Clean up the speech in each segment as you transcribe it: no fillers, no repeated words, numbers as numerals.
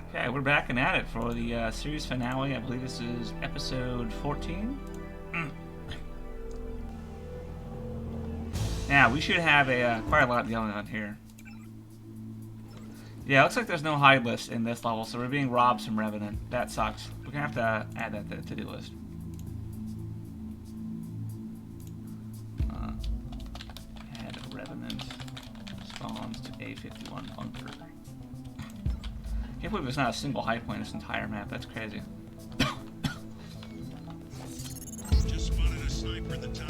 Okay, we're back and at it for the series finale. I believe this is episode 14. Now, we should have quite a lot going on here. Yeah, looks like there's no hide list in this level, so we're being robbed from Revenant. That sucks. We're gonna have to add that to the to-do list. Add Revenant spawns to A51 bunker. Can't believe there's not a single high point in this entire map. That's crazy. Just spotted a sniper in the tower.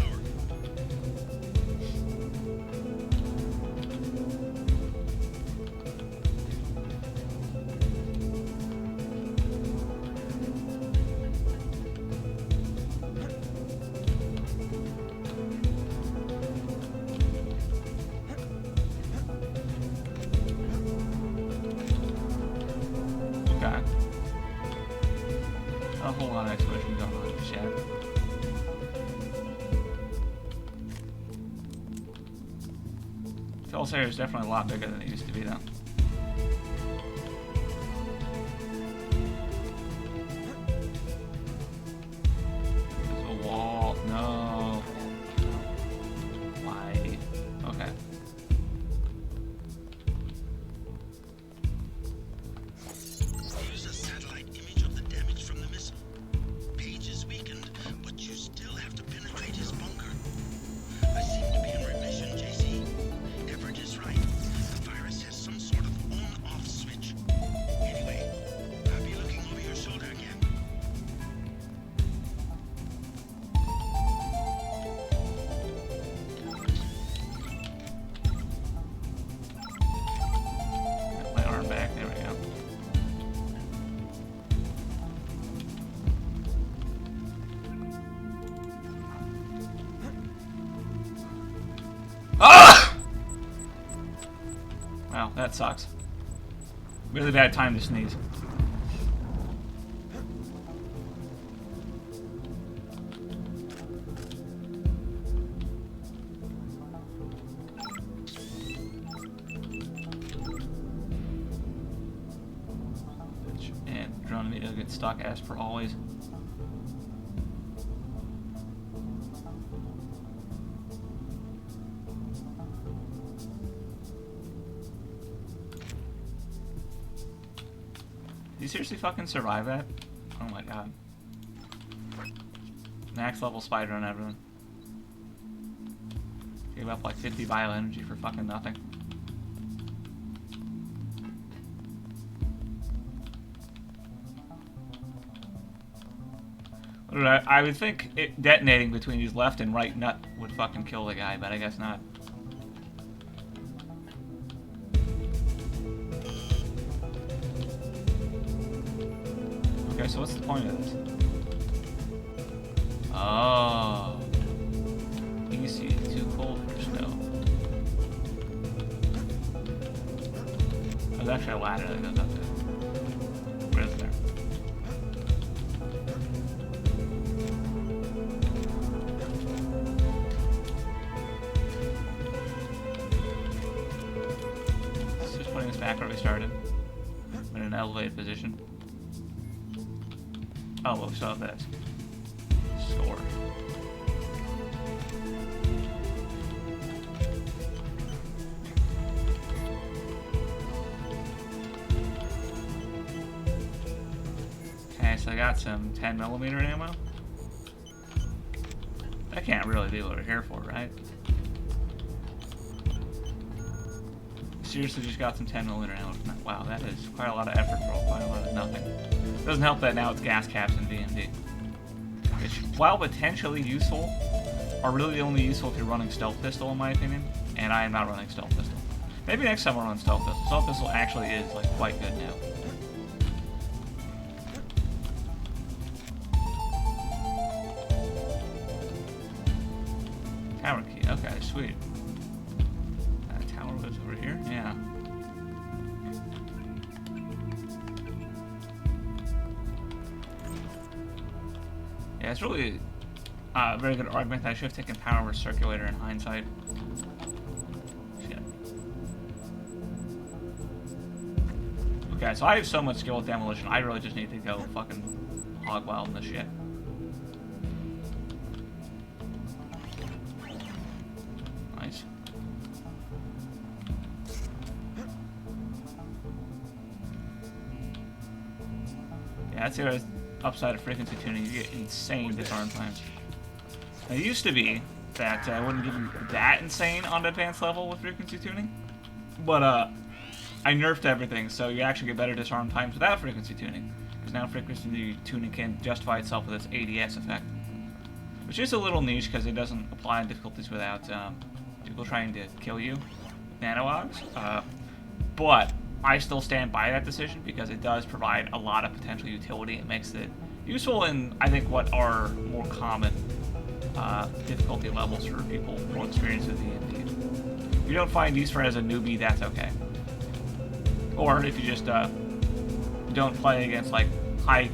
Okay. A whole lot of exploration going on in the chat. Phil's area is definitely a lot bigger than it used to be, though. There's a wall. No. Why? Okay. Use a satellite image of the damage from the missile. Page is weakened, but you still have to penetrate his bunker. I seem to be in remission, JC. Everett is right. The virus has some sort of on-off switch. Anyway, I'll be looking over your shoulder again. Got my arm back. There we go. Ah! Wow, that sucks. Really bad time to sneeze. And drone video gets stuck as per always. Did you seriously fucking survive that? Oh my god. Max level spider and everything. Gave up like 50 bioenergy for fucking nothing. I would think it detonating between his left and right nut would fucking kill the guy, but I guess not. Okay, so what's the point of this? Oh. Easy, too cold for snow. There's actually a ladder that goes up there. Where is there? It's just putting us back where we started. In an elevated position. Oh, well, we still have this. Score. Okay, so I got some 10mm ammo. That can't really be what we're here for, right? Seriously just got some 10mm ammo from that. Wow, that is quite a lot of effort for quite a lot of nothing. Doesn't help that now it's gas caps and VMD. Which, while potentially useful, are really only useful if you're running stealth pistol, in my opinion. And I am not running stealth pistol. Maybe next time I'll run stealth pistol. Stealth pistol actually is like quite good now. Tower key. Okay, sweet. Tower was over here. Yeah. Yeah, it's really a very good argument that I should have taken power over circulator in hindsight. Shit. Okay, Okay, so I have so much skill with demolition, I really just need to go fucking hog wild in this shit. Nice. Yeah, that's the other upside of frequency tuning. You get insane disarm times. Now, it used to be that I wouldn't give you that insane on the advanced level with frequency tuning, but I nerfed everything, so you actually get better disarm times without frequency tuning, because now frequency tuning can justify itself with its ADS effect, which is a little niche because it doesn't apply in difficulties without people trying to kill you with nanowogs, but I still stand by that decision because it does provide a lot of potential utility. It makes it useful in, I think, what are more common difficulty levels for people more experienced with D&D. If you don't find these for as a newbie, that's okay. Or if you just don't play against like high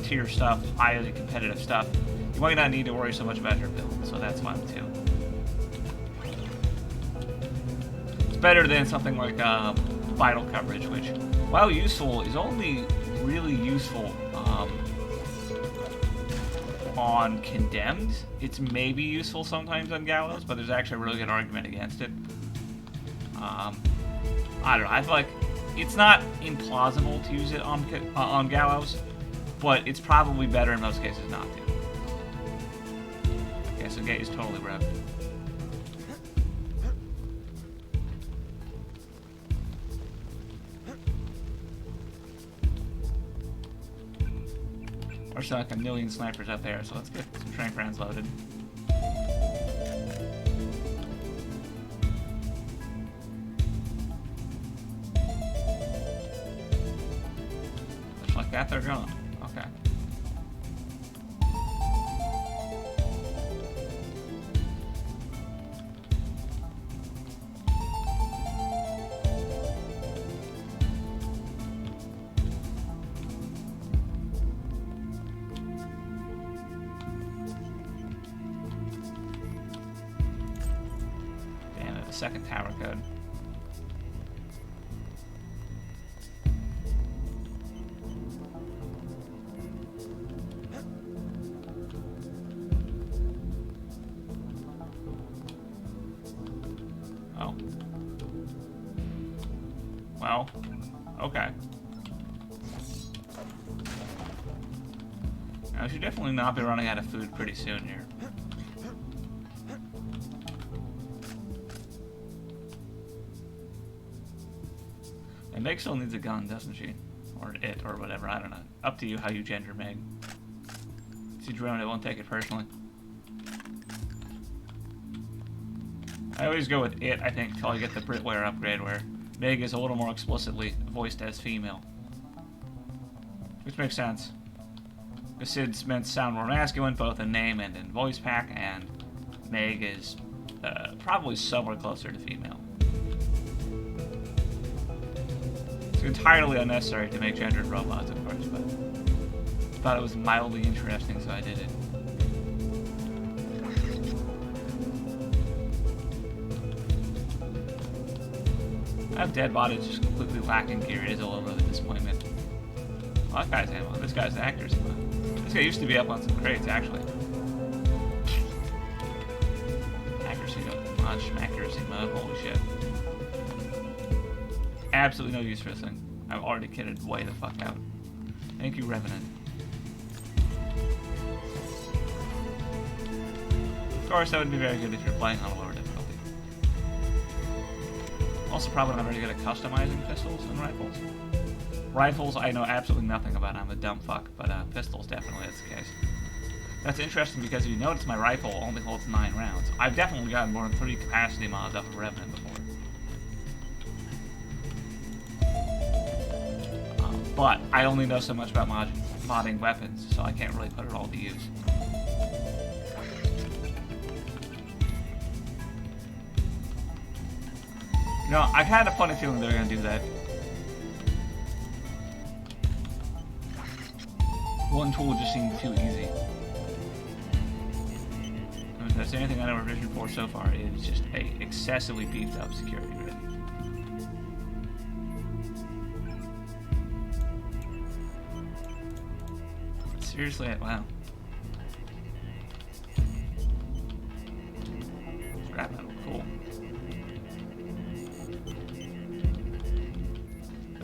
tier stuff, highly competitive stuff, you might not need to worry so much about your build, so that's fine too. It's better than something like vital coverage, which, while useful, is only really useful on condemned. It's maybe useful sometimes on gallows, but there's actually a really good argument against it. I don't know. I feel like it's not implausible to use it on gallows, but it's probably better in most cases not to. Okay, so gate is totally revved. There's like a million snipers up there, so let's get some trank rounds loaded. Just like that, they're gone. Okay. Second tower code. Oh. Well, okay. Now, I should definitely not be running out of food pretty soon here. And Meg still needs a gun, doesn't she? Or it, or whatever, I don't know. Up to you how you gender Meg. See, drone, it won't take it personally. I always go with it, I think, until I get the Britware upgrade, where Meg is a little more explicitly voiced as female. Which makes sense. The Sid's meant to sound more masculine, both in name and in voice pack, and Meg is probably somewhere closer to female. It's entirely unnecessary to make gendered robots, of course, but I thought it was mildly interesting, so I did it. That dead bot is just completely lacking gear. It is a little bit of a disappointment. Well, that guy's ammo. This guy's accuracy mode. This guy used to be up on some crates, actually. Accuracy mode. Holy shit. Absolutely no use for this thing. I've already kitted way the fuck out. Thank you, Revenant. Of course, that would be very good if you're playing on a lower difficulty. Also, probably not very good at customizing pistols and rifles. Rifles, I know absolutely nothing about. I'm a dumb fuck, but pistols definitely is the case. That's interesting because if you notice, my rifle only holds 9 rounds. I've definitely gotten more than 3 capacity mods off of Revenant before. But I only know so much about modding weapons, so I can't really put it all to use. You know, I had a funny feeling they were going to do that. One tool just seemed too easy. If there's anything I know Revision 4 so far, it's just a excessively beefed up security grid. Seriously, wow. Scrap metal, cool.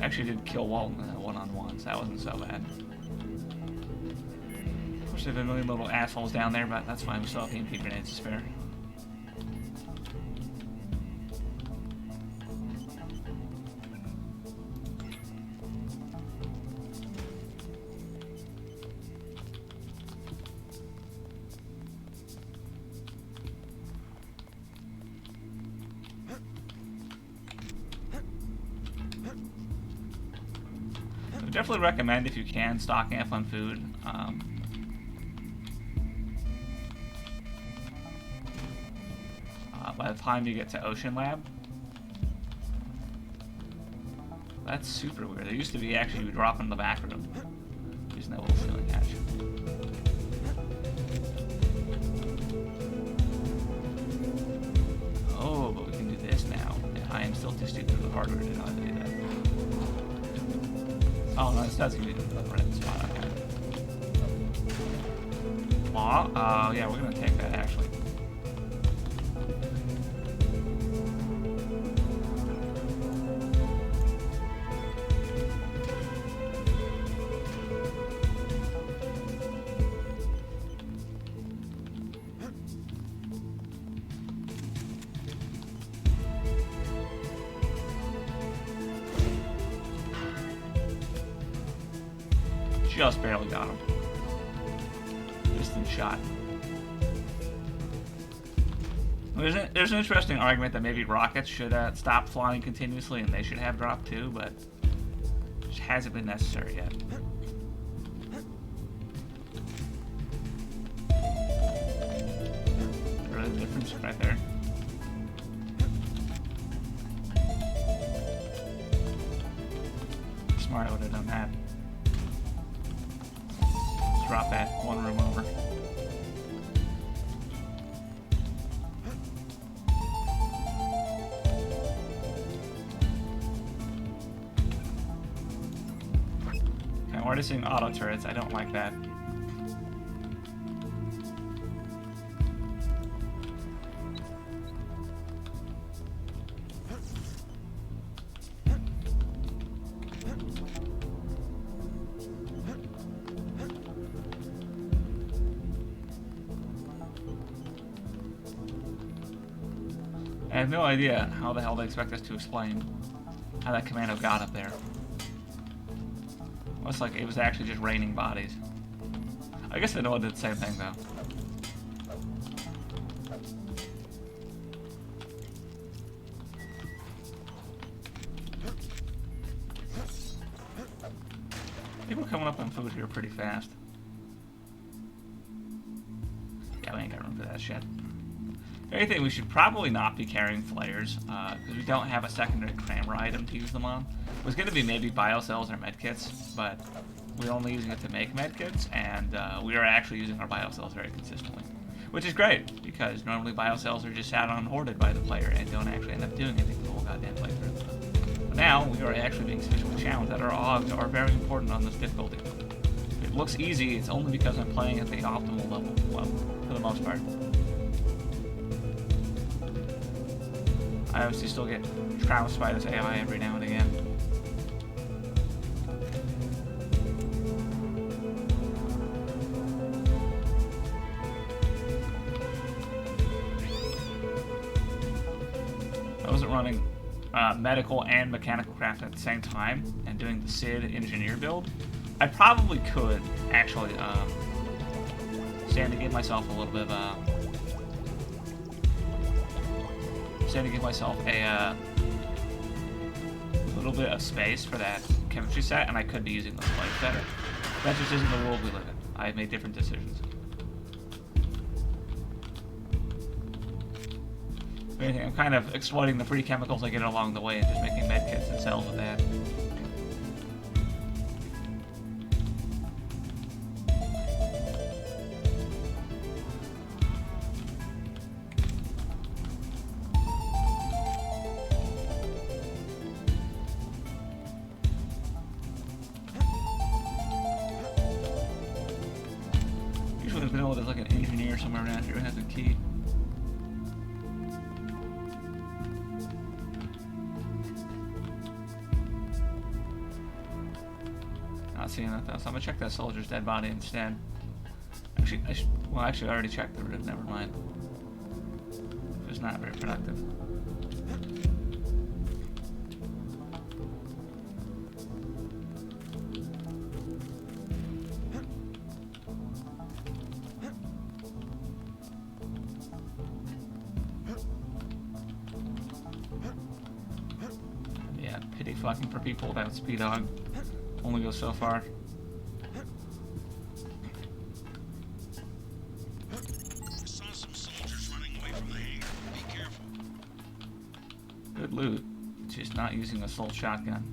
Actually did kill Walton one-on-one, so that wasn't so bad. Of course, there's a million little assholes down there, but that's fine. We still have EMP grenades to spare. Definitely recommend, if you can, stocking up on food. By the time you get to Ocean Lab. That's super weird. There used to be actually you drop in the back room. There's no little ceiling hatch. Oh, but we can do this now. And I am still too stupid with the hardware to know how to do that. Oh no, this does give me the red spot. Okay. Aw, yeah, we're gonna take that actually. Just barely got him. Distant shot. There's an interesting argument that maybe rockets should stop flying continuously and they should have drop too, but it just hasn't been necessary yet. Really the difference right there. Smart, I would have done that. Drop that one room over. Okay, I'm already seeing auto turrets. I don't like that. I have no idea how the hell they expect us to explain how that commando got up there. Looks like it was actually just raining bodies. I guess they know it did the same thing though. People coming up on food here pretty fast. Yeah, we ain't got room for that shit. If anything, we should probably not be carrying flares, because we don't have a secondary crammer item to use them on. It was going to be maybe biocells or medkits, but we're only using it to make medkits, and we are actually using our biocells very consistently. Which is great, because normally biocells are just sat on hoarded by the player and don't actually end up doing anything the whole goddamn playthrough. But now, we are actually being sufficiently challenged that our OGs are very important on this difficulty. If it looks easy, it's only because I'm playing at the optimal level, well, for the most part. I obviously still get trounced by this AI every now and again. I wasn't running medical and mechanical craft at the same time and doing the SID engineer build. I probably could actually stand to give myself a little bit of to give myself a little bit of space for that chemistry set, and I could be using those lights better. That just isn't the world we live in. I've made different decisions. If anything, I'm kind of exploiting the free chemicals I get along the way and just making medkits and cells with that. here somewhere around here. It has a key. Not seeing that though, so I'm gonna check that soldier's dead body instead. Actually, I already checked the roof. Never mind. It was not very productive. Yeah, pity fucking for people without speed hog. Only goes so far. I saw some soldiers running away from the hangar. Be careful. Good loot. Just not using a assault shotgun.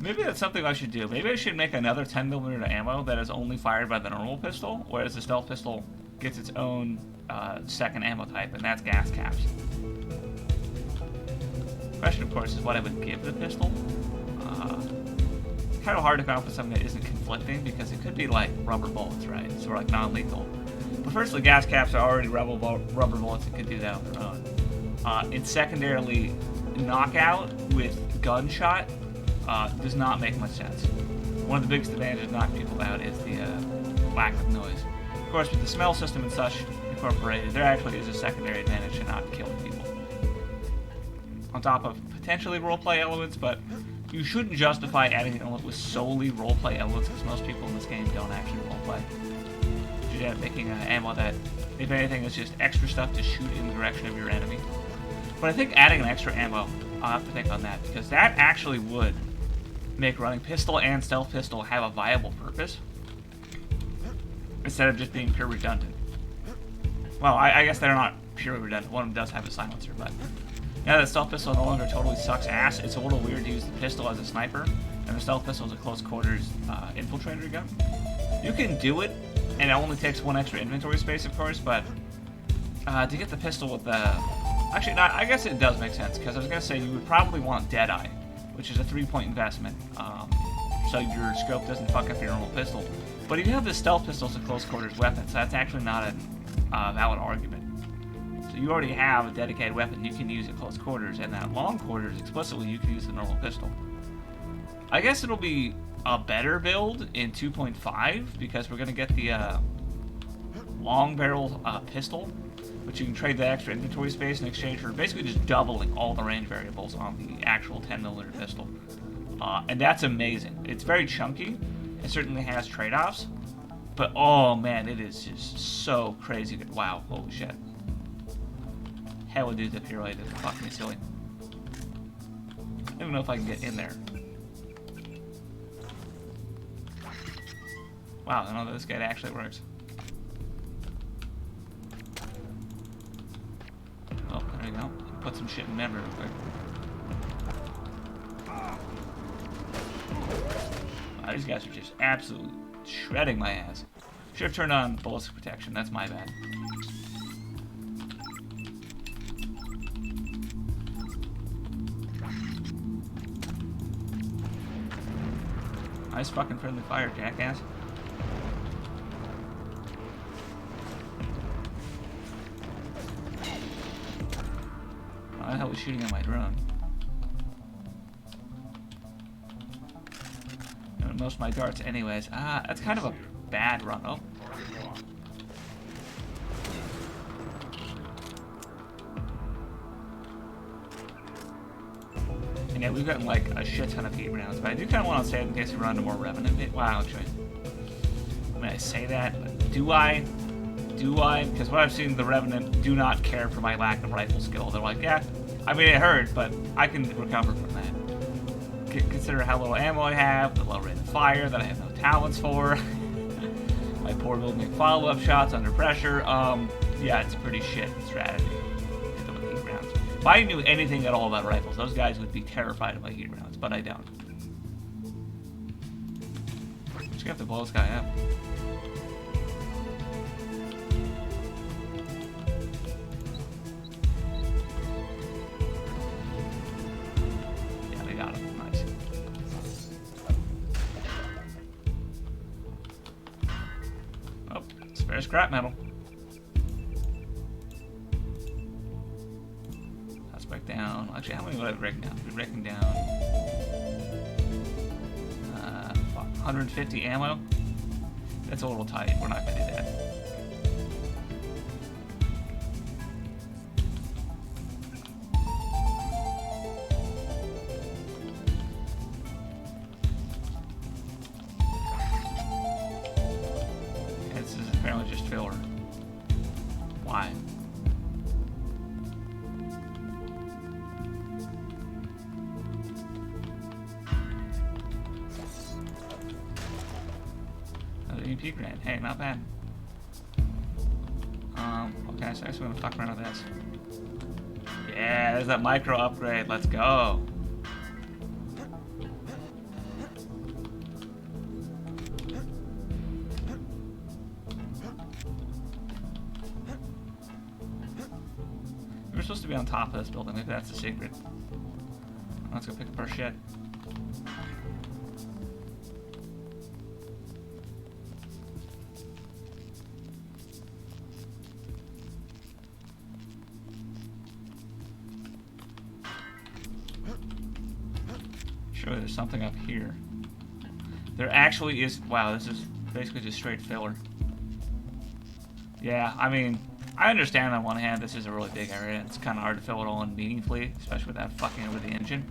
Maybe that's something I should do. Maybe I should make another 10mm ammo that is only fired by the normal pistol, whereas the stealth pistol gets its own second ammo type, and that's gas caps. Question, of course, is what I would give the pistol. Kind of hard to come up with something that isn't conflicting, because it could be like rubber bullets, right? So like non-lethal. But firstly, gas caps are already rubber bullets that could do that on their own. And secondarily, knockout with gunshot does not make much sense. One of the biggest advantages of knocking people out is the lack of noise. Of course, with the smell system and such incorporated, there actually is a secondary advantage to not killing people. On top of potentially roleplay elements, but you shouldn't justify adding an element with solely roleplay elements, because most people in this game don't actually roleplay. You should end up making an ammo that, if anything, is just extra stuff to shoot in the direction of your enemy. But I think adding an extra ammo, I'll have to think on that, because that actually would make running pistol and stealth pistol have a viable purpose, instead of just being pure redundant. Well, I guess they're not purely redundant. One of them does have a silencer, but now that stealth pistol no longer totally sucks ass, it's a little weird to use the pistol as a sniper, and the stealth pistol is a close quarters infiltrator gun. You can do it, and it only takes one extra inventory space, of course, but to get the pistol with the... Actually, not, I guess it does make sense, because I was going to say you would probably want Deadeye, which is a 3-point investment, so your scope doesn't fuck up your normal pistol. But if you have the stealth pistol as a close quarters weapon, so that's actually not a valid argument. So you already have a dedicated weapon you can use at close quarters, and at long quarters, explicitly, you can use the normal pistol. I guess it'll be a better build in 2.5, because we're going to get the long barrel pistol, which you can trade that extra inventory space in exchange for basically just doubling all the range variables on the actual 10mm pistol. And that's amazing. It's very chunky. It certainly has trade-offs. But, oh man, it is just so crazy good. Wow, holy shit. Hell of dudes up here related to fucking silly. I don't even know if I can get in there. Wow, I know that this guy actually works. Oh, there you go. Put some shit in memory real quick. Wow, these guys are just absolutely shredding my ass. Should have turned on ballistic protection. That's my bad. Nice fucking friendly fire, jackass. Why the hell was shooting at my drone? And most of my darts anyways. That's kind of a bad run. Oh. And yeah, we've gotten like a shit ton of heat rounds, but I do kind of want to save in case we run into more Revenant. Wow, actually. I mean, I say that, but do I? Do I? Because what I've seen, the Revenant do not care for my lack of rifle skill. They're like, yeah, I mean, it hurt, but I can recover from that. Consider how little ammo I have, the low rate of fire that I have no talents for, my poor ability to make follow-up shots under pressure. Yeah, it's a pretty shit strategy. Heat rounds. If I knew anything at all about rifles, those guys would be terrified of my heat rounds, but I don't. Just gonna have to blow this guy up. Yeah, they got him. Nice. scrap metal. Let's break down. Actually, how many would I break down? We're breaking down 150 ammo. That's a little tight. We're not gonna do that. This is apparently just filler. Why? EP grenade. Hey, not bad. Okay, so I guess we're gonna fuck around with this. Yeah, there's that micro upgrade. Let's go. We're supposed to be on top of this building. Maybe that's the secret. Let's go pick up our shit. Surely there's something up here. There actually is. Wow, this is basically just straight filler. Yeah, I mean, I understand on one hand this is a really big area. It's kind of hard to fill it all in meaningfully, especially without fucking with the engine.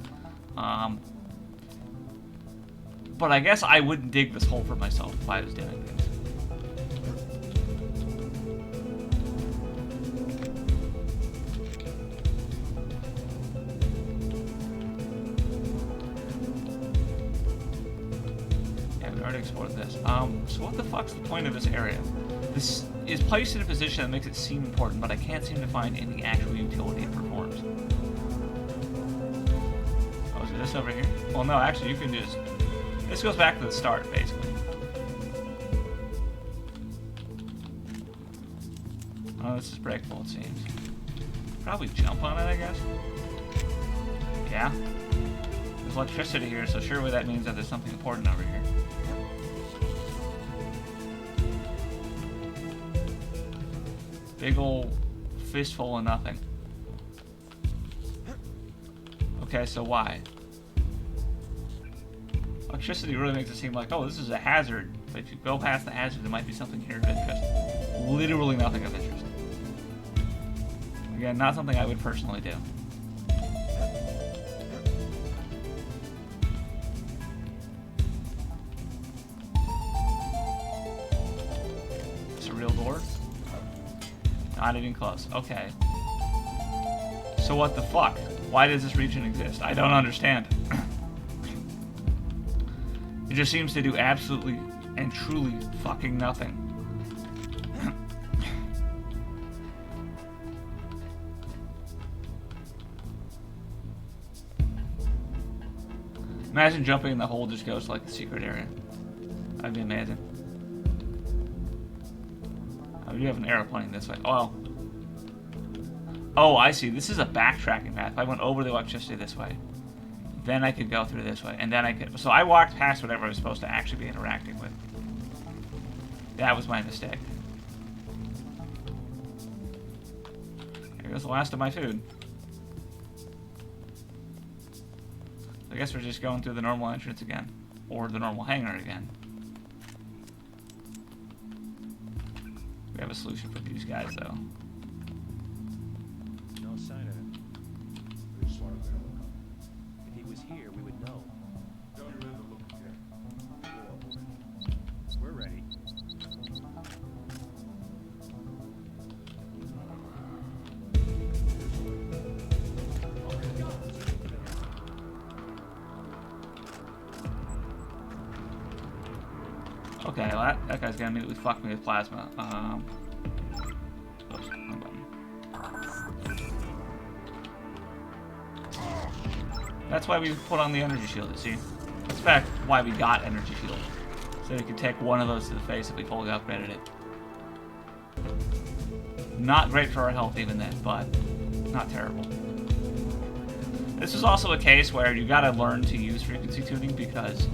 But I guess I wouldn't dig this hole for myself if I was doing things. Explored this. So what the fuck's the point of this area? This is placed in a position that makes it seem important, but I can't seem to find any actual utility it performs. Oh, is it this over here? Well, no, actually, you can just... This goes back to the start, basically. Oh, this is breakable, it seems. Probably jump on it, I guess? Yeah. There's electricity here, so surely that means that there's something important over here. Big ol' fistful of nothing. Okay, so why? Electricity really makes it seem like, oh, this is a hazard. But if you go past the hazard, there might be something here of interest. Literally nothing of interest. Again, not something I would personally do. It's a real door? Not even close. Okay. So what the fuck? Why does this region exist? I don't understand. It just seems to do absolutely and truly fucking nothing. Imagine jumping in the hole just goes to like the secret area. That'd be amazing. Oh, you have an arrow pointing this way. Oh, I see. This is a backtracking path. If I went over the electricity this way, then I could go through this way, and then I could... So I walked past whatever I was supposed to actually be interacting with. That was my mistake. Here goes the last of my food. I guess we're just going through the normal entrance again. Or the normal hangar again. We have a solution for these guys, though. No sign of him. If he was here, we would know. We're ready. Okay, well that guy's gonna immediately fuck me with plasma. Oops, wrong button. That's why we put on the energy shield, you see? That's in fact why we got energy shield. So we could take one of those to the face if we fully upgraded it. Not great for our health even then, but not terrible. This is also a case where you gotta learn to use frequency tuning because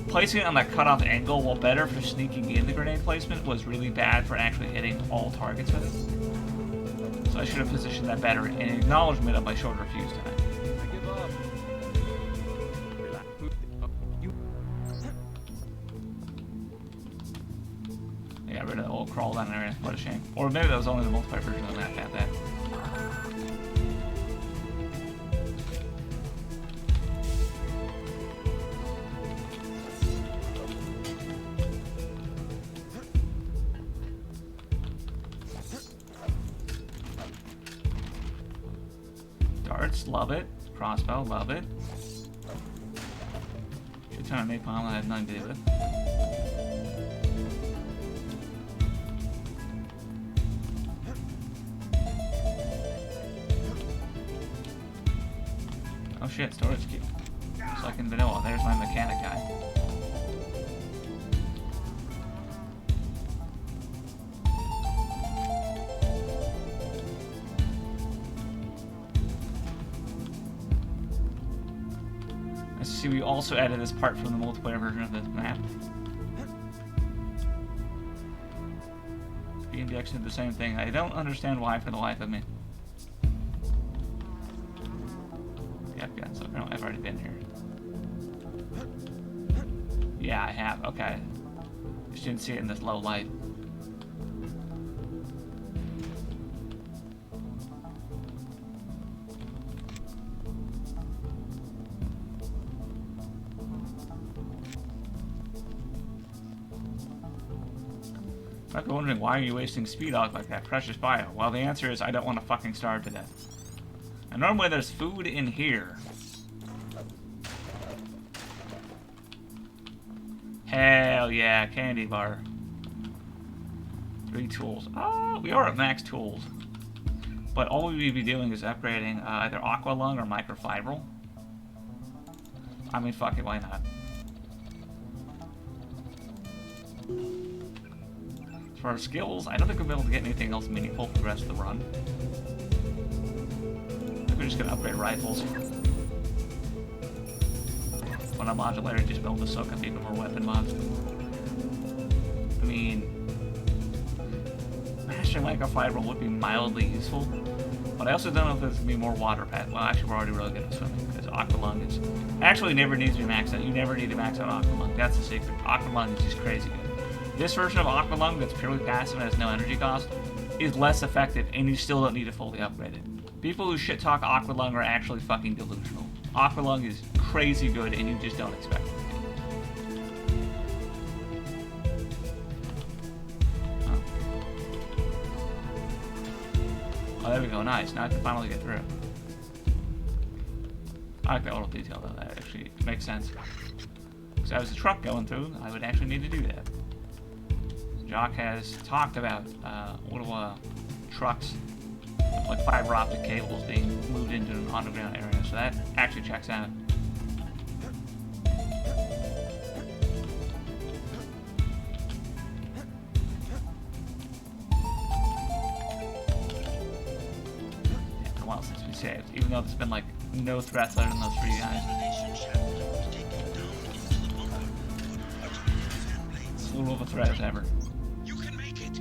placing it on that cutoff angle, while better for sneaking in the grenade placement, was really bad for actually hitting all targets with it. So I should have positioned that better in acknowledgement of my shorter fuse time. I give up. Relax. You. I got rid of the old crawl down there. What a shame. Or maybe that was only the multiplayer version of the map at that. Darts, love it. Crossbow, love it. Shit ton of napalm that had nothing to do with it. Oh shit, storage key. Just like in vanilla. There's my mechanic guy. Let's see, we also added this part from the multiplayer version of the map. BMDX did the same thing. I don't understand why for the life of me. So no, I've already been here. Yeah, I have. Okay. Just didn't see it in this low light. Might be wondering, why are you wasting speed arc like that? Precious bio. Well, the answer is I don't want to fucking starve to death. And normally there's food in here. Hell yeah, candy bar. 3 tools. Oh, we are at max tools. But all we would be doing is upgrading either Aqua Lung or Microfibril. I mean, fuck it, why not? As far as skills, I don't think we'll be able to get anything else meaningful for the rest of the run. I think we're just gonna upgrade rifles. When I'm modular, just build the soak up even more weapon mods. I mean, mastering Microfibril would be mildly useful, but I also don't know if there's gonna be more water path. Well, actually, we're already really good at swimming because Aqua Lung is actually never needs to be maxed out. You never need to max out Aqua Lung. That's the secret. Aqua Lung is just crazy good. This version of Aqua Lung that's purely passive and has no energy cost is less effective, and you still don't need to fully upgrade it. People who shit talk Aqua Lung are actually fucking delusional. Aqua Lung is crazy good, and you just don't expect it to be. Oh, there we go. Nice. Now I can finally get through. I like that little detail, though. That actually makes sense. Because I was a truck going through, I would actually need to do that. Jock has talked about little trucks, like fiber optic cables being moved into an underground area, so that actually checks out. Yeah, been a while since we saved, even though there's been like no threats other than those 3 guys. As little of a threat as ever. You can make it.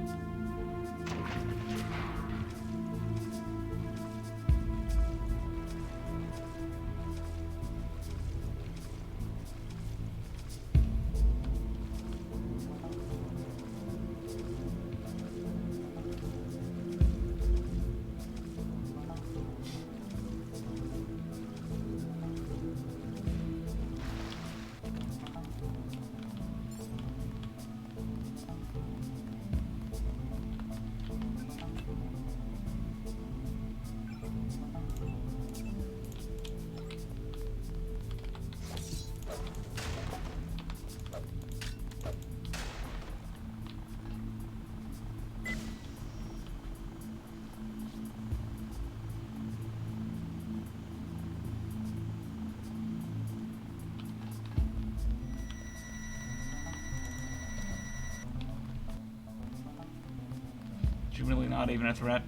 Really not even a threat.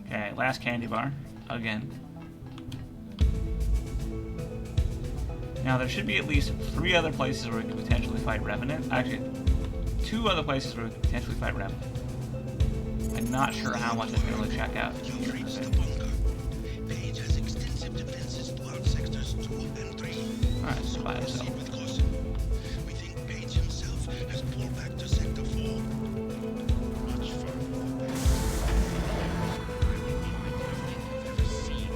Okay, last candy bar. Again. Now, there should be at least 3 other places where we could potentially fight Revenant. Actually, 2 other places where we could potentially fight Revenant. I'm not sure how much I can really check out here. You've reached the bunker. Page has extensive defenses throughout sectors 2 and 3. Alright, so by Proceed himself. with caution. We think Page himself has pulled back to sector 4. Much further back. I've ever seen.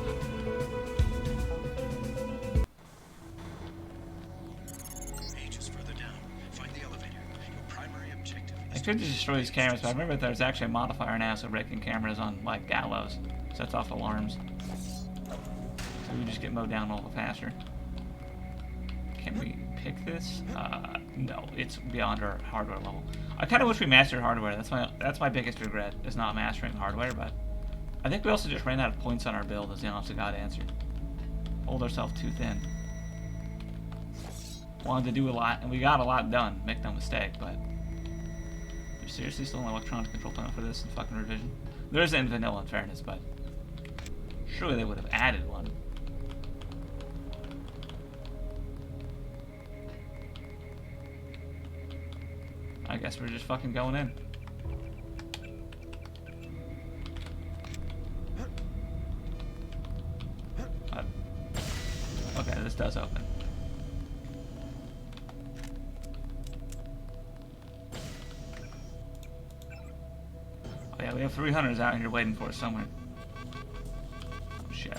Page is further down. Find the elevator. Your primary objective I is could just destroy these cameras, but I remember there's actually a modifier now, so breaking cameras on, like, gallows sets off alarms. So we just get mowed down a little faster. Can we pick this? No, it's beyond our hardware level. I kind of wish we mastered hardware. That's my biggest regret, is not mastering hardware, but I think we also just ran out of points on our build, is the honest to God answer. Hold ourselves too thin. Wanted to do a lot, and we got a lot done, make no mistake, but there's seriously still an electronic control panel for this in fucking revision? There isn't in vanilla, in fairness, but surely they would have added one. I guess we're just fucking going in. Okay, this does open. Oh yeah, we have 3 hunters out here waiting for us somewhere. Oh shit.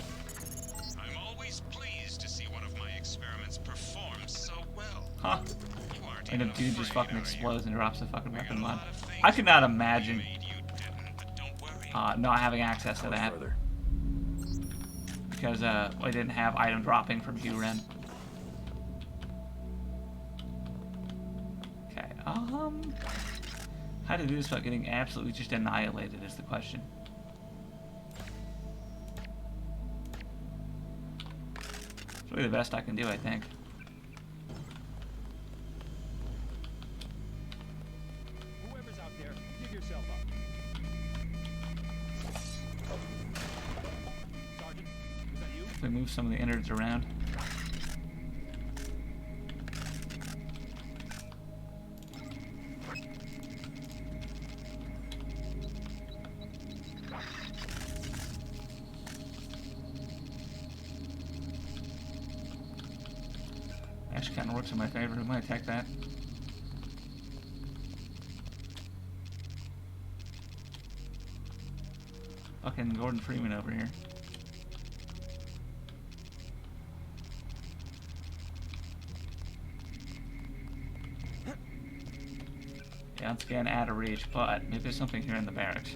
I'm always pleased to see one of my experiments perform so well. Huh. You aren't And a even dude just afraid, fucking are you? explodes and drops a fucking We got weapon a line. lot of things I could not that imagine you didn't, but don't worry. not having access to that. Further. Because I didn't have item dropping from Hugh Wren. Okay, how to do this without getting absolutely just annihilated is the question. It's really the best I can do, I think. Whoever's out there, give yourself up. Sergeant, is that you? We move some of the innards around. Actually kind of works in my favor. We might attack that. Fucking Gordon Freeman over here. Yeah, let's get out of reach, but maybe there's something here in the barracks.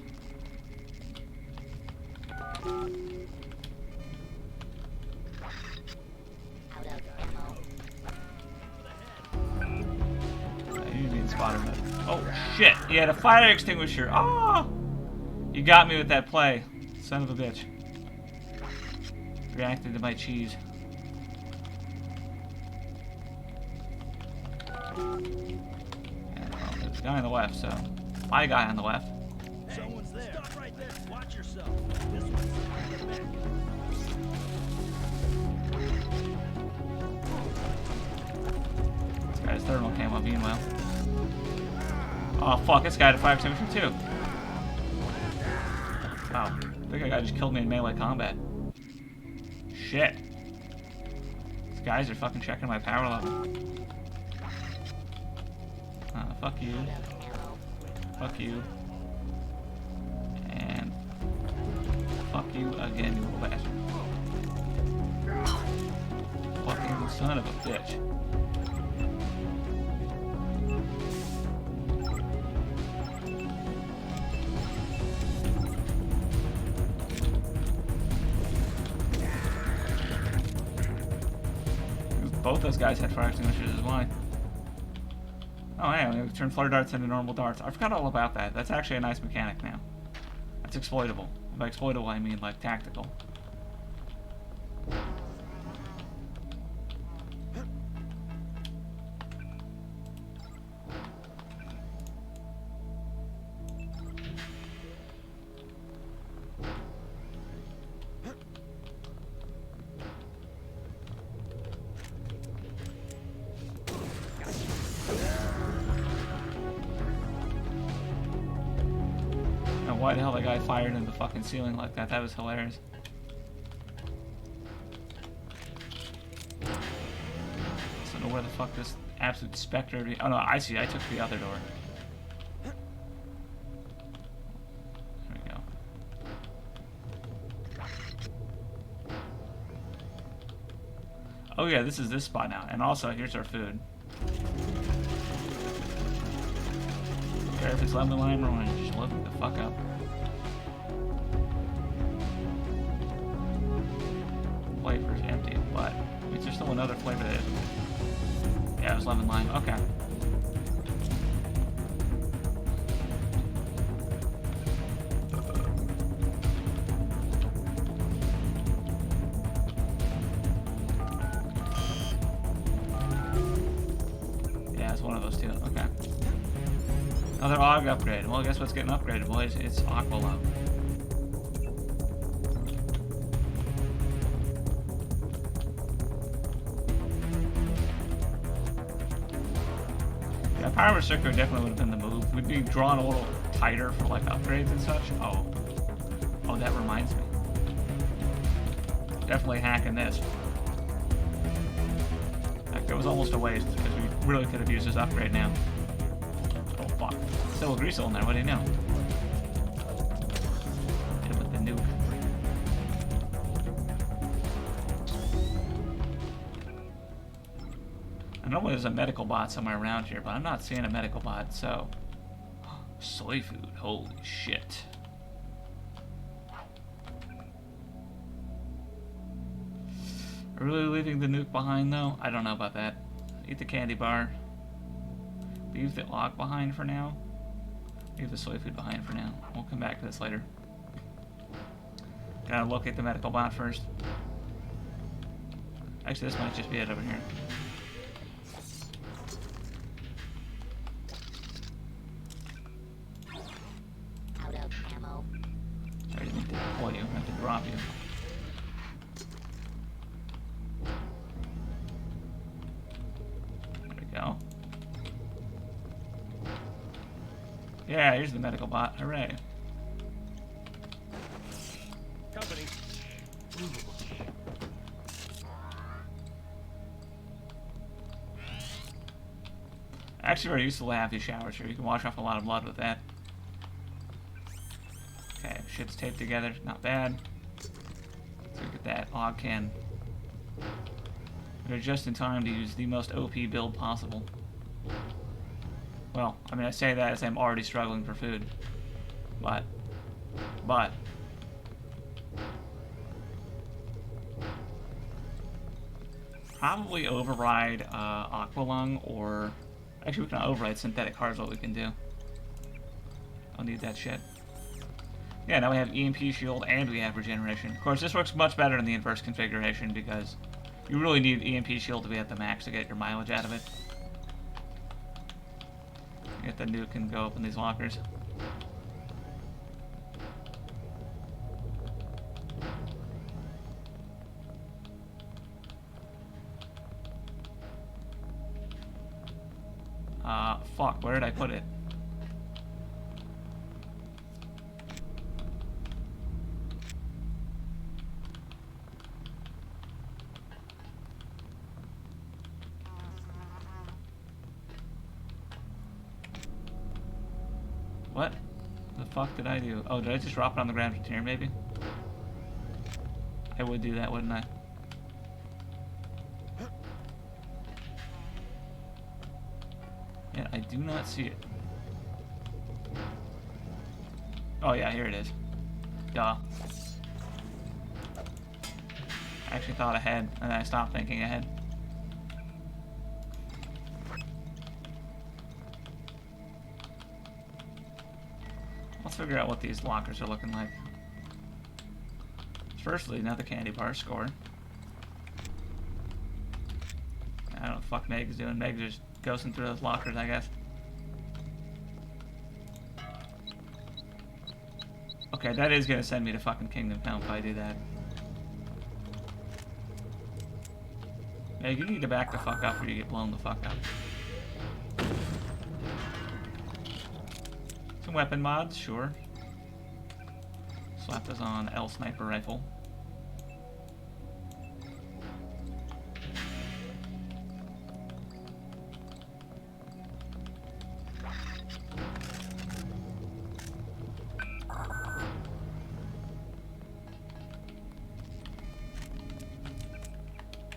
You're being spotted mode. Oh shit! He had a fire extinguisher. Oh! You got me with that play, son of a bitch. Reacted to my cheese. And, well, there's a guy on the left, so my guy on the left. Someone's there. Stop right there. Watch yourself. This one's get back. This guy's thermal camo being well. Oh fuck! This guy had a fire extinguisher too. Wow, I think that guy just killed me in melee combat. Shit. These guys are fucking checking my power level. Fuck you. Fuck you. And fuck you again, you little bastard. Fucking son of a bitch. Both those guys had fire extinguishers as well. Oh, yeah, we turn flare darts into normal darts. I forgot all about that. That's actually a nice mechanic now. That's exploitable. By exploitable, I mean, like, tactical. why the hell that guy fired into the fucking ceiling like that. That was hilarious. I don't know where the fuck this absolute specter... Oh no, I see. I took the other door. There we go. Oh yeah, this is this spot now. And also, here's our food. Care if it's lemon, lime, or orange. Just load the fuck up. Flavor's empty. What? Is there still another flavor that is? Yeah, it was lemon, lime. Okay. Yeah, it's one of those two. Okay. Another AUG upgrade. Well, guess what's getting upgraded, boys? It's Aqua Lung. Yeah, Power Circular definitely would have been the move. We'd be drawn a little tighter for like upgrades and such. Oh. Oh, that reminds me. Definitely hacking this. Like, it was almost a waste because we really could have used this upgrade now. Oh, fuck. Still a greasel in there, what do you know? Hit it with the nuke. I know there's a medical bot somewhere around here, but I'm not seeing a medical bot, so... Soy food, holy shit. Are we really leaving the nuke behind, though? I don't know about that. Eat the candy bar. Leave the AUG behind for now. Leave the soy food behind for now. We'll come back to this later. Gotta locate the medical bot first. Actually, this might just be it over here. Out of ammo. Sorry, I didn't mean to pull you. I have to drop you. There we go. Yeah, here's the medical bot. Hooray. Company. Actually, very useful to have these showers here. You can wash off a lot of blood with that. Okay, shit's taped together. Not bad. Let's look at that AUG can. We're just in time to use the most OP build possible. Well, I mean, I say that as I'm already struggling for food. But. Probably override Aqua Lung, or... Actually, we can override synthetic heart is what we can do. I'll need that shit. Yeah, now we have EMP shield and we have regeneration. Of course, this works much better in the inverse configuration because you really need EMP shield to be at the max to get your mileage out of it. Get the nuke and go open these lockers. Fuck, where did I put it? What the fuck did I do? Oh, did I just drop it on the ground from here, maybe? I would do that, wouldn't I? Yeah, I do not see it. Oh yeah, here it is. Duh. I actually thought ahead, and then I stopped thinking ahead. Let's figure out what these lockers are looking like. Firstly, another candy bar score. I don't know what the fuck Meg's doing. Meg's just ghosting through those lockers, I guess. Okay, that is gonna send me to fucking Kingdom Come if I do that. Meg, you need to back the fuck up or you get blown the fuck up. Some weapon mods, sure. Slap this on L sniper rifle.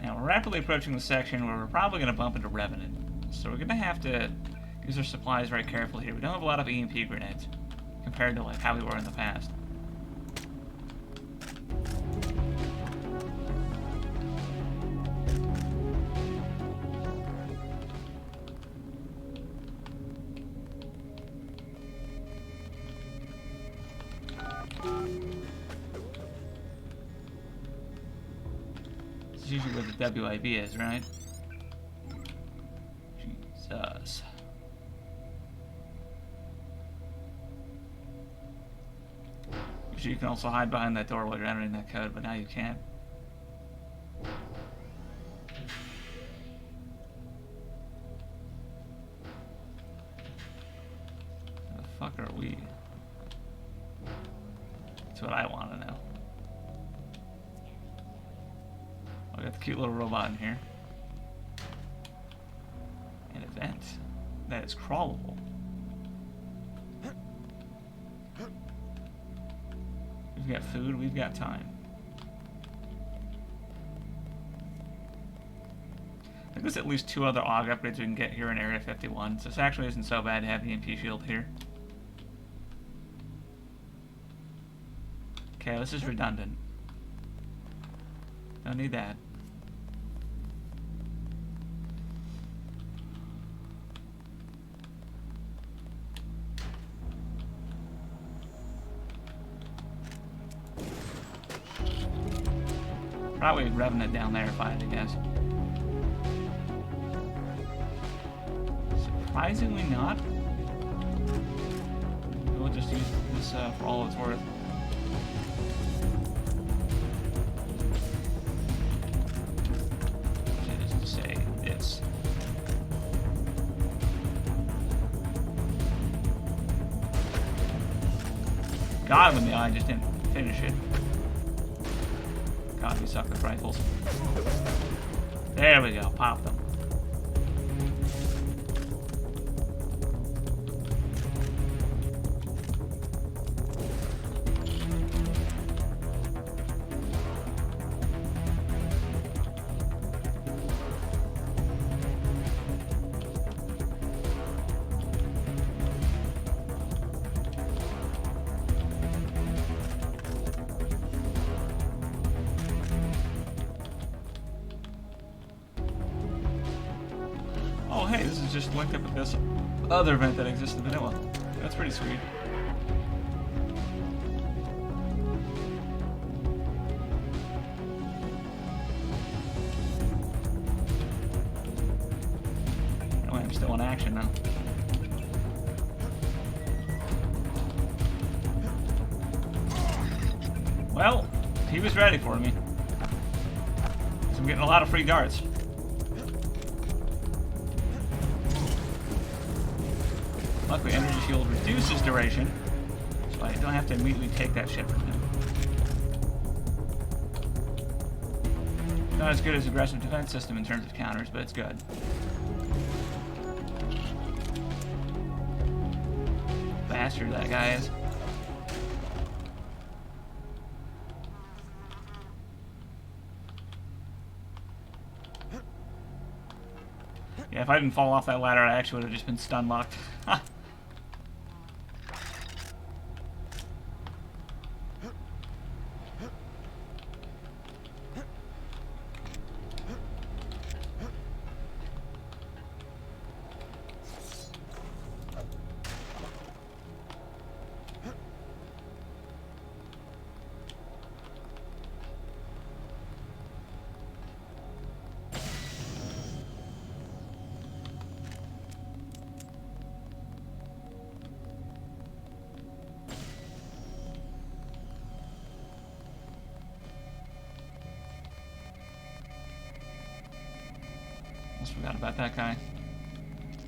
Now we're rapidly approaching the section where we're probably going to bump into Revenant. So we're going to have to use our supplies very carefully here. We don't have a lot of EMP grenades compared to like how we were in the past. This is usually where the WIB is, right? Jesus. Usually you can also hide behind that door while you're entering that code, but now you can't. Where the fuck are we? That's what I want to know. I got the cute little robot in here. An event that is crawlable. We've got food, we've got time. I think there's at least 2 other AUG upgrades we can get here in Area 51, so this actually isn't so bad to have the EMP shield here. Okay, this is redundant. Don't need that. Probably Revenant down there if I had to guess. Surprisingly not. We'll just use this for all it's worth. Which is to say this. Got him in the eye, just didn't finish it. God, we suck with rifles. There we go, pop them. Oh, hey, this is just linked up with this other event that exists in vanilla. That's pretty sweet. Oh, I'm still in action now. Well, he was ready for me. So I'm getting a lot of free darts. Luckily, energy shield reduces duration, so I don't have to immediately take that shit from him. Not as good as aggressive defense system in terms of counters, but it's good. Bastard that guy is. Yeah, if I didn't fall off that ladder, I actually would have just been stun locked. Almost forgot about that guy.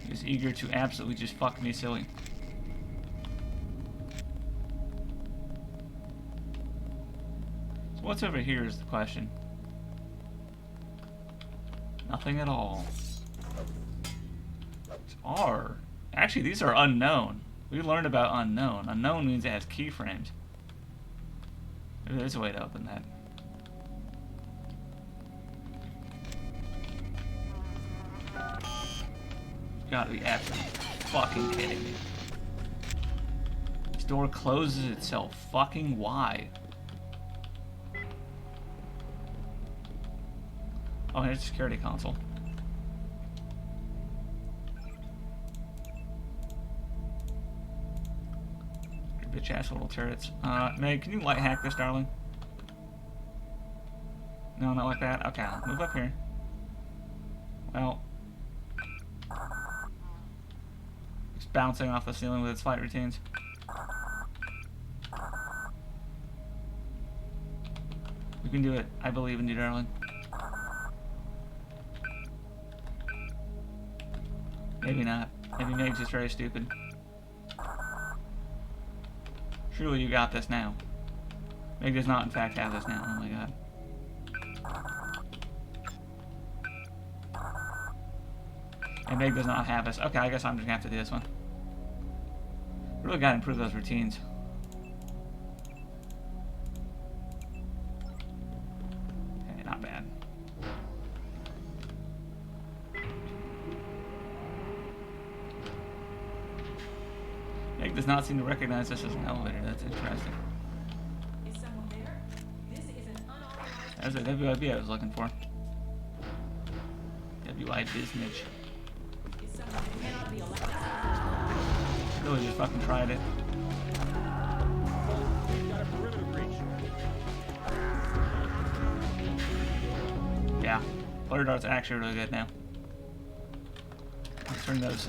He was eager to absolutely just fuck me silly. What's over here is the question. Nothing at all. It's R. Actually, these are unknown. We learned about unknown. Unknown means it has keyframes. Maybe there's a way to open that. You gotta be absolutely fucking kidding me. This door closes itself. Fucking why? Oh, here's a security console. Your bitch ass little turrets. Meg, can you light hack this, darling? No, not like that. Okay, I'll move up here. Well, it's bouncing off the ceiling with its flight routines. You can do it. I believe in you, darling. Maybe not. Maybe Meg's just very stupid. Surely you got this now. Meg does not, in fact, have this now. Oh my god. And Meg does not have this. Okay, I guess I'm just gonna have to do this one. Really gotta improve those routines. Okay, not bad. Meg does not seem to recognize this as an elevator. That's interesting. Is someone there? This is an unauthorized. That's the WIB I was looking for. WI Biznitch. Is someone who cannot be elected? Really just fucking tried it. We've got a perimeter breach. Yeah. Flare dart's actually really good now. Let's turn those,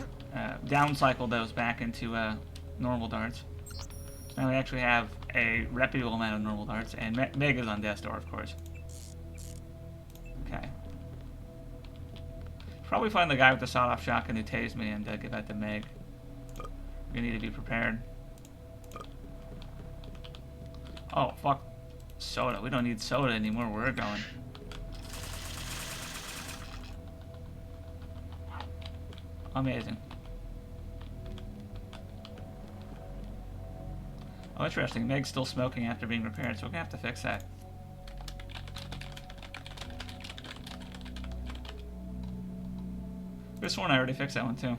downcycle those back into normal darts. Now we actually have a reputable amount of normal darts, and Meg is on death's door, of course. Okay. Probably find the guy with the sawed-off shotgun who tased me and give that to Meg. We need to be prepared. Oh, fuck. Soda. We don't need soda anymore. Where we're going. Amazing. Oh, interesting. Meg's still smoking after being repaired, so we're gonna have to fix that. This one, I already fixed that one too.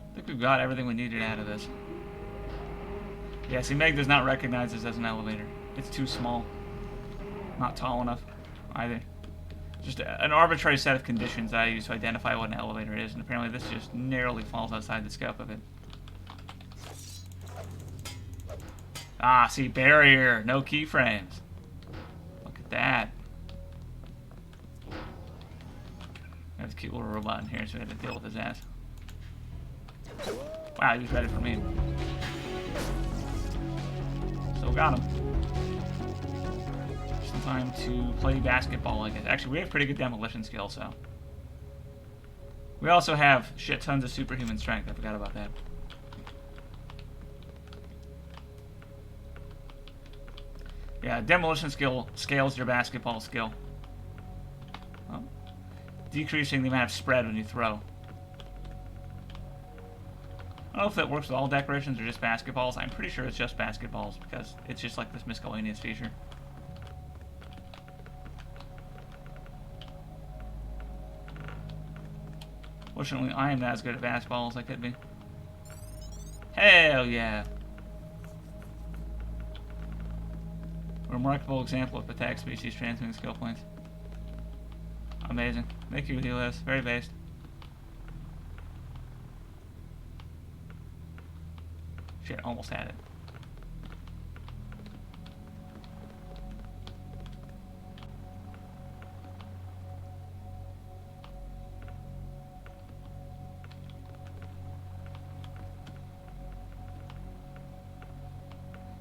I think we've got everything we needed out of this. Yeah, see, Meg does not recognize this as an elevator. It's too small. Not tall enough, either. Just an arbitrary set of conditions that I use to identify what an elevator is, and apparently this just narrowly falls outside the scope of it. Ah, see, barrier, no keyframes. Look at that. There's a cute little robot in here, so we have to deal with his ass. Wow, he was ready for me. So got him. Just in time to play basketball, I guess. Actually, we have pretty good demolition skill, so. We also have shit tons of superhuman strength. I forgot about that. Yeah, demolition skill scales your basketball skill. Oh. Decreasing the amount of spread when you throw. I don't know if that works with all decorations or just basketballs. I'm pretty sure it's just basketballs because it's just like this miscellaneous feature. Fortunately, I am not as good at basketball as I could be. Hell yeah! A remarkable example of attack species transmitting skill points. Amazing. Thank you, Helios. Very based. Shit, almost had it.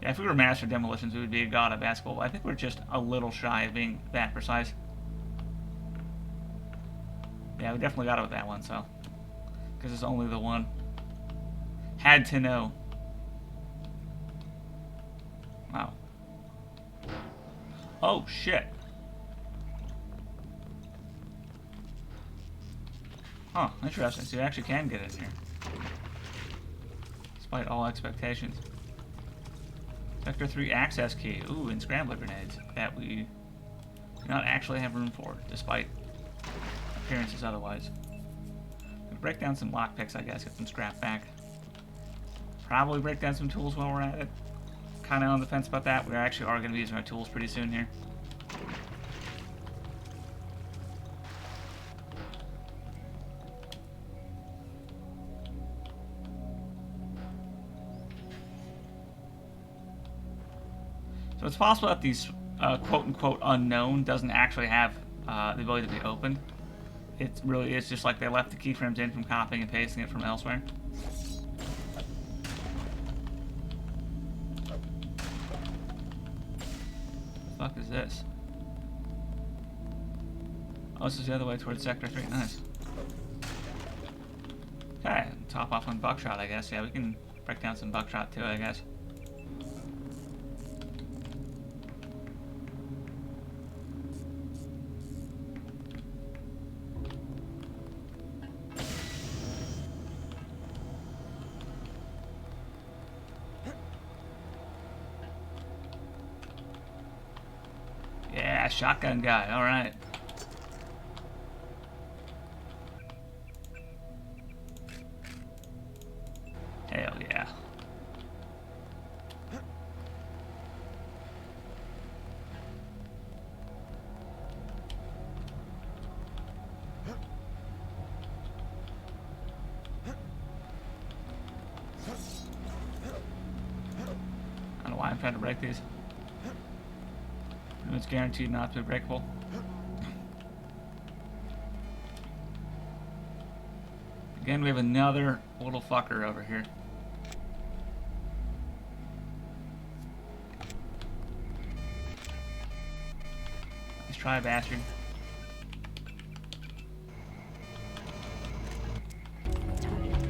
Yeah, if we were master demolitions, we would be a god of basketball. But I think we're just a little shy of being that precise. Yeah, we definitely got it with that one, so. Because it's only the one. Had to know. Wow. Oh, shit. Huh, interesting. So you actually can get in here. Despite all expectations. Sector 3 access key. Ooh, and scrambler grenades. That we do not actually have room for, despite appearances otherwise. We'll break down some lockpicks, I guess, get some scrap back. Probably break down some tools while we're at it. Kind of on the fence about that. We actually are going to be using our tools pretty soon here. So it's possible that these quote-unquote unknown doesn't actually have the ability to be opened. It really is just like they left the keyframes in from copying and pasting it from elsewhere. What the fuck is this? Oh, this is the other way towards Sector 3. Nice. Okay, top off on buckshot, I guess. Yeah, we can break down some buckshot too, I guess. Yeah, shotgun guy, alright. Hell yeah. I don't know why I'm trying to break these. It's guaranteed not to be breakable. Again, we have another little fucker over here. Let's try, bastard.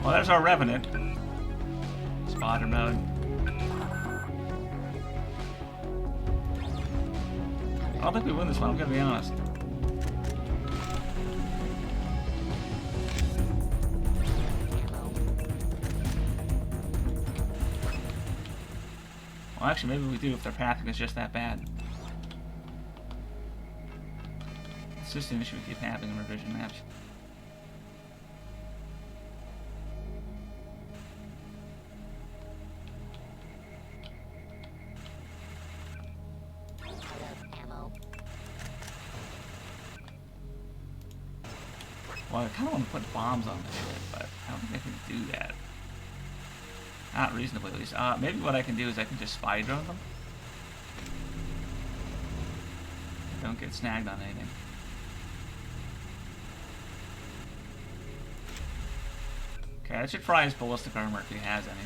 Well, there's our Revenant. Spotter mode. I don't think we win this one, I'm gonna be honest. Well, actually, maybe we do if their pathing is just that bad. It's just an issue we keep having in revision maps. Well, I kind of want to put bombs on this shit, but I don't think I can do that. Not reasonably, at least. Maybe what I can do is I can just spy drone them. Don't get snagged on anything. Okay, that should fry his ballistic armor if he has any.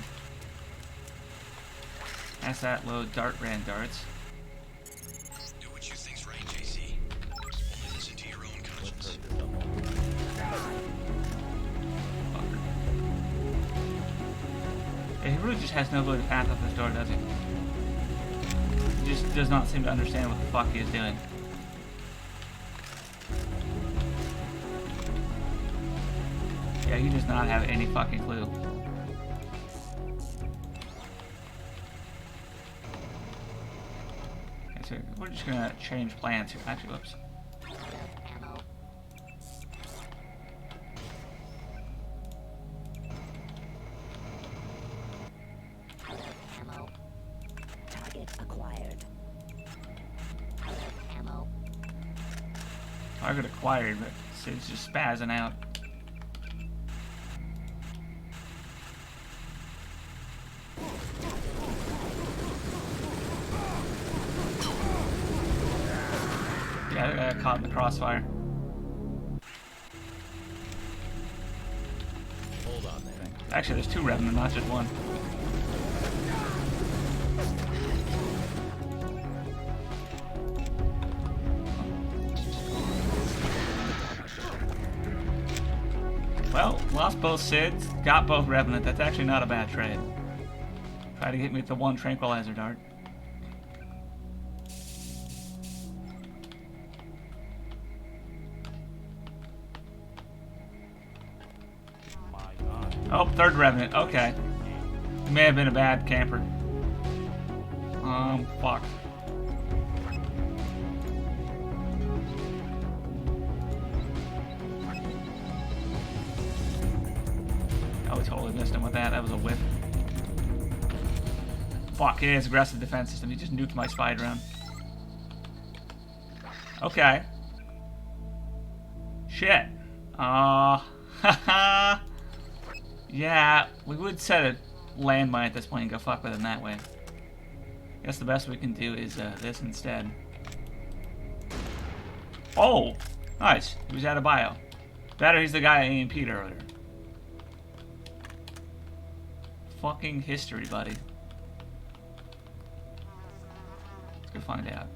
That's that load dart ran darts. Do what you think's right, JC. Only listen to your own conscience. Fucker. Yeah, he really just has no ability to path up this door, does he? He just does not seem to understand what the fuck he is doing. Yeah, he does not have any fucking clue. Okay, so we're just gonna change plans here. Actually, whoops. Target acquired. Ammo. Target acquired, but Sid's just spazzing out. Yeah, I got caught in the crossfire. Hold on there. Actually, there's two Revenant, not just one. Well, lost both SIDS, got both Revenant. That's actually not a bad trade. Try to get me with the one Tranquilizer Dart. My God. Oh, third Revenant. Okay. May have been a bad camper. Fuck. Oh, we totally missed him with that. That was a whip. Fuck, he has aggressive defense system. He just nuked my spy drone. Okay. Shit. Haha. Yeah, we would set a landmine at this point and go fuck with him that way. Guess the best we can do is this instead. Oh! Nice. He was out of bio. Better he's the guy I AMP'd earlier. Fucking history, buddy. Let's go find out.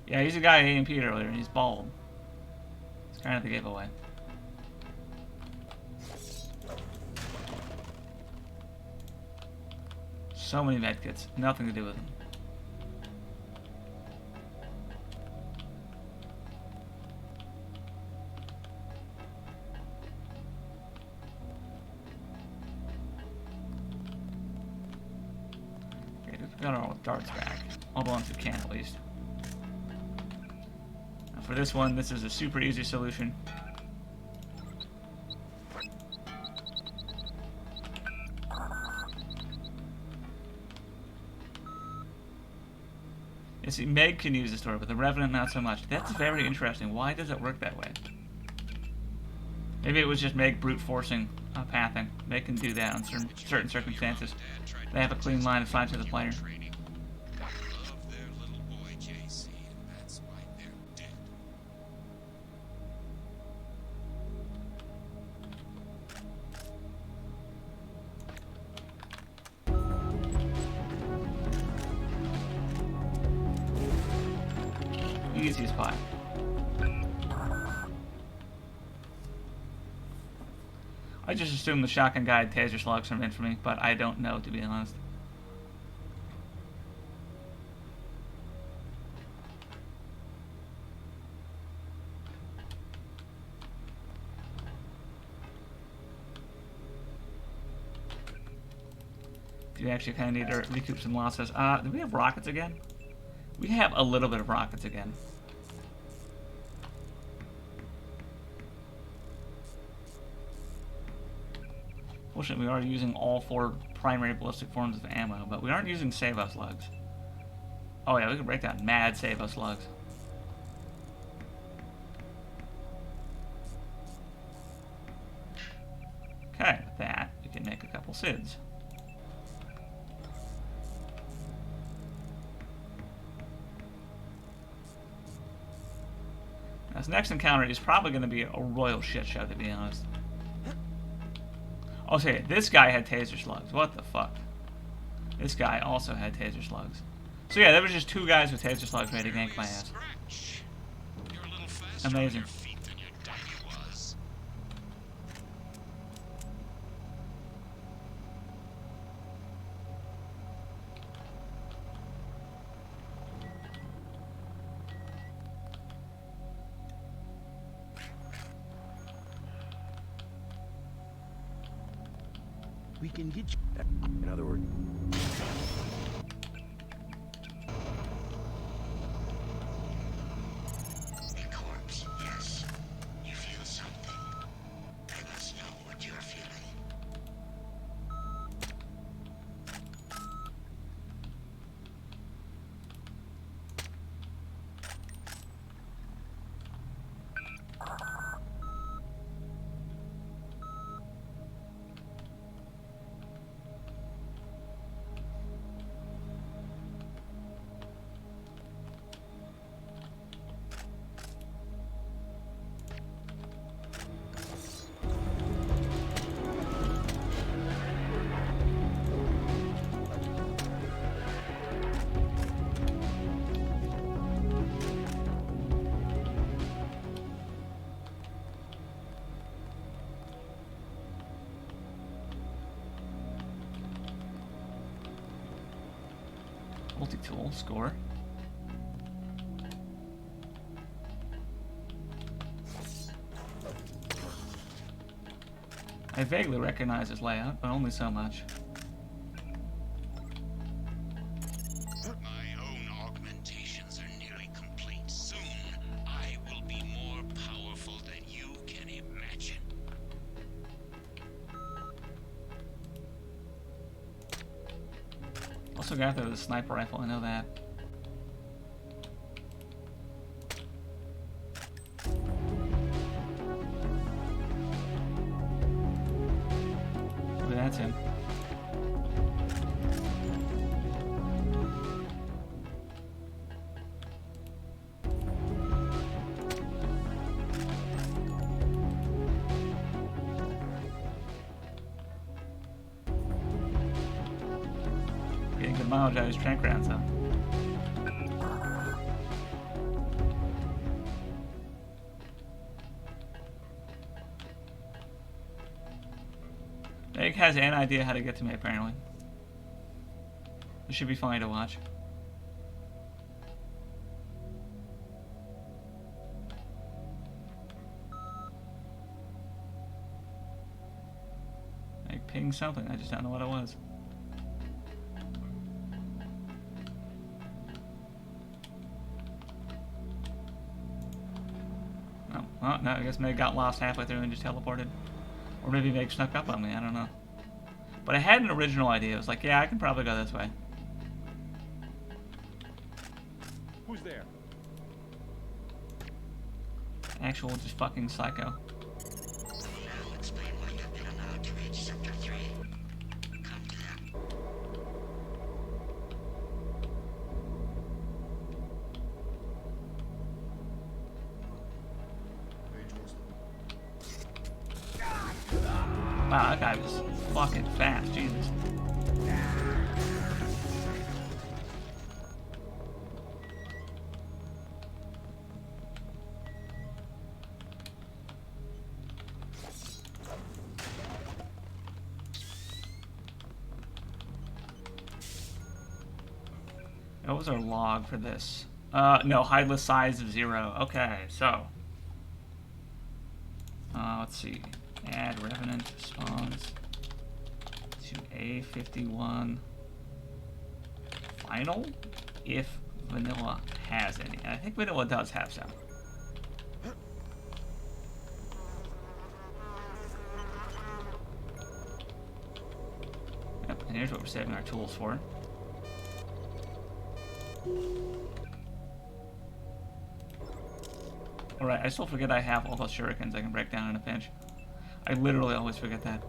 Yeah, he's the guy I AMP'd earlier, and he's bald. It's kind of the giveaway. So many medkits, nothing to do with them. Okay, we've got our darts back. All the ones we can, at least. Now for this one, this is a super easy solution. You see, Meg can use this door, but the Revenant not so much. That's very interesting. Why does it work that way? Maybe it was just Meg brute forcing pathing. Meg can do that on certain circumstances. They have a clean line of sight to the player. Love their little boy, JC, and that's why they're dead. Easy spot. I just assumed the shotgun guy had taser slugs from Infamy, but I don't know, to be honest. Do actually kind of need to recoup some losses. Do we have rockets again? We have a little bit of rockets again. Fortunately, we are using all 4 primary ballistic forms of ammo, but we aren't using Savo slugs. Oh yeah, we can break down mad Savo slugs. Okay, with that, we can make a couple SIDS. Now, this next encounter is probably going to be a royal shit show, to be honest. Oh, sorry, this guy had taser slugs. What the fuck? This guy also had taser slugs. So yeah, there was just 2 guys with taser slugs ready to gank my ass. You're a little faster Amazing. on your feet than your daddy was. We can get you. In other words, A corpse, yes. You feel something. I must know what you're feeling. Multi-tool, score. I vaguely recognize his layout, but only so much. My own augmentations are nearly complete. Soon, I will be more powerful than you can imagine. Also got there with a sniper rifle, I know that. Maybe that's him. Getting good mileage out of his trank rounds, though. Meg has an idea how to get to me, apparently. This should be funny to watch. Meg pinged something, I just don't know what it was. Oh, no, I guess Meg got lost halfway through and just teleported. Or maybe Meg snuck up on me, I don't know. But I had an original idea. I was like, yeah, I can probably go this way. Who's there? Actual just fucking psycho. I'll explain why you've been allowed to reach Sector 3. Come to them. Wow, that guy was fucking fast, Jesus. What was our log for this? No, hideless size of 0. Okay, so. Let's see. Add Revenant spawns to A51 final if vanilla has any. And I think vanilla does have some. Yep, and here's what we're saving our tools for. Alright, I still forget I have all those shurikens I can break down in a pinch. I literally always forget that.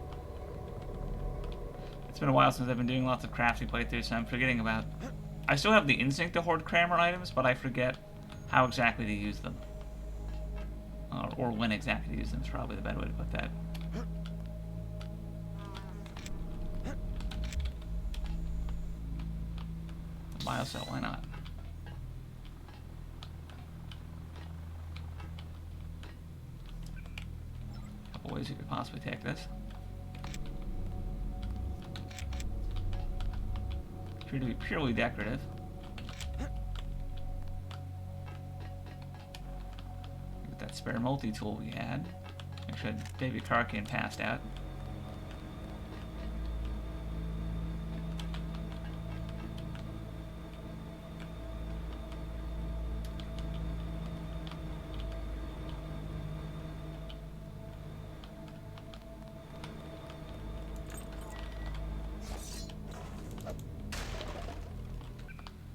It's been a while since I've been doing lots of crafting playthroughs, so I'm forgetting about... I still have the instinct to hoard crammer items, but I forget how exactly to use them. Or when exactly to use them is probably the better way to put that. Biocell, why not? Couple ways you could possibly take this. Appear to be purely decorative. With that spare multi-tool we had. Make sure Baby Karkian passed out.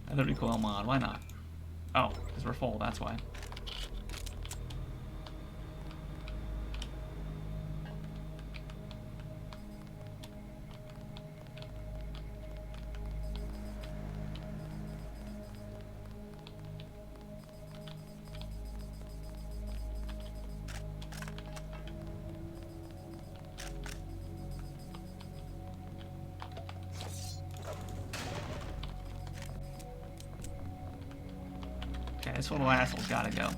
Another recoil mod, why not? Oh, because we're full, that's why. Okay, this little asshole's gotta go.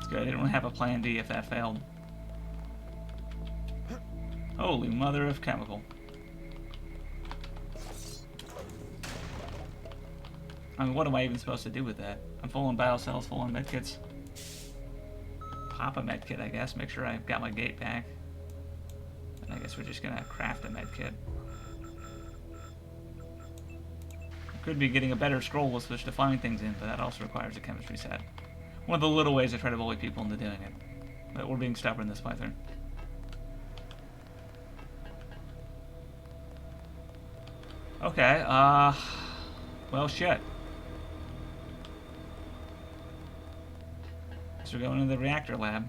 good. I didn't have a plan D if that failed. Holy mother of chemical. I mean, what am I even supposed to do with that? I'm full on biocells, full on medkits. Pop a medkit, I guess. Make sure I've got my gate back. And I guess we're just gonna craft a medkit. Could be getting a better scroll with which to find things in, but that also requires a chemistry set. One of the little ways I try to bully people into doing it. But we're being stubborn this playthrough. Okay, well, shit. So we're going into the reactor lab.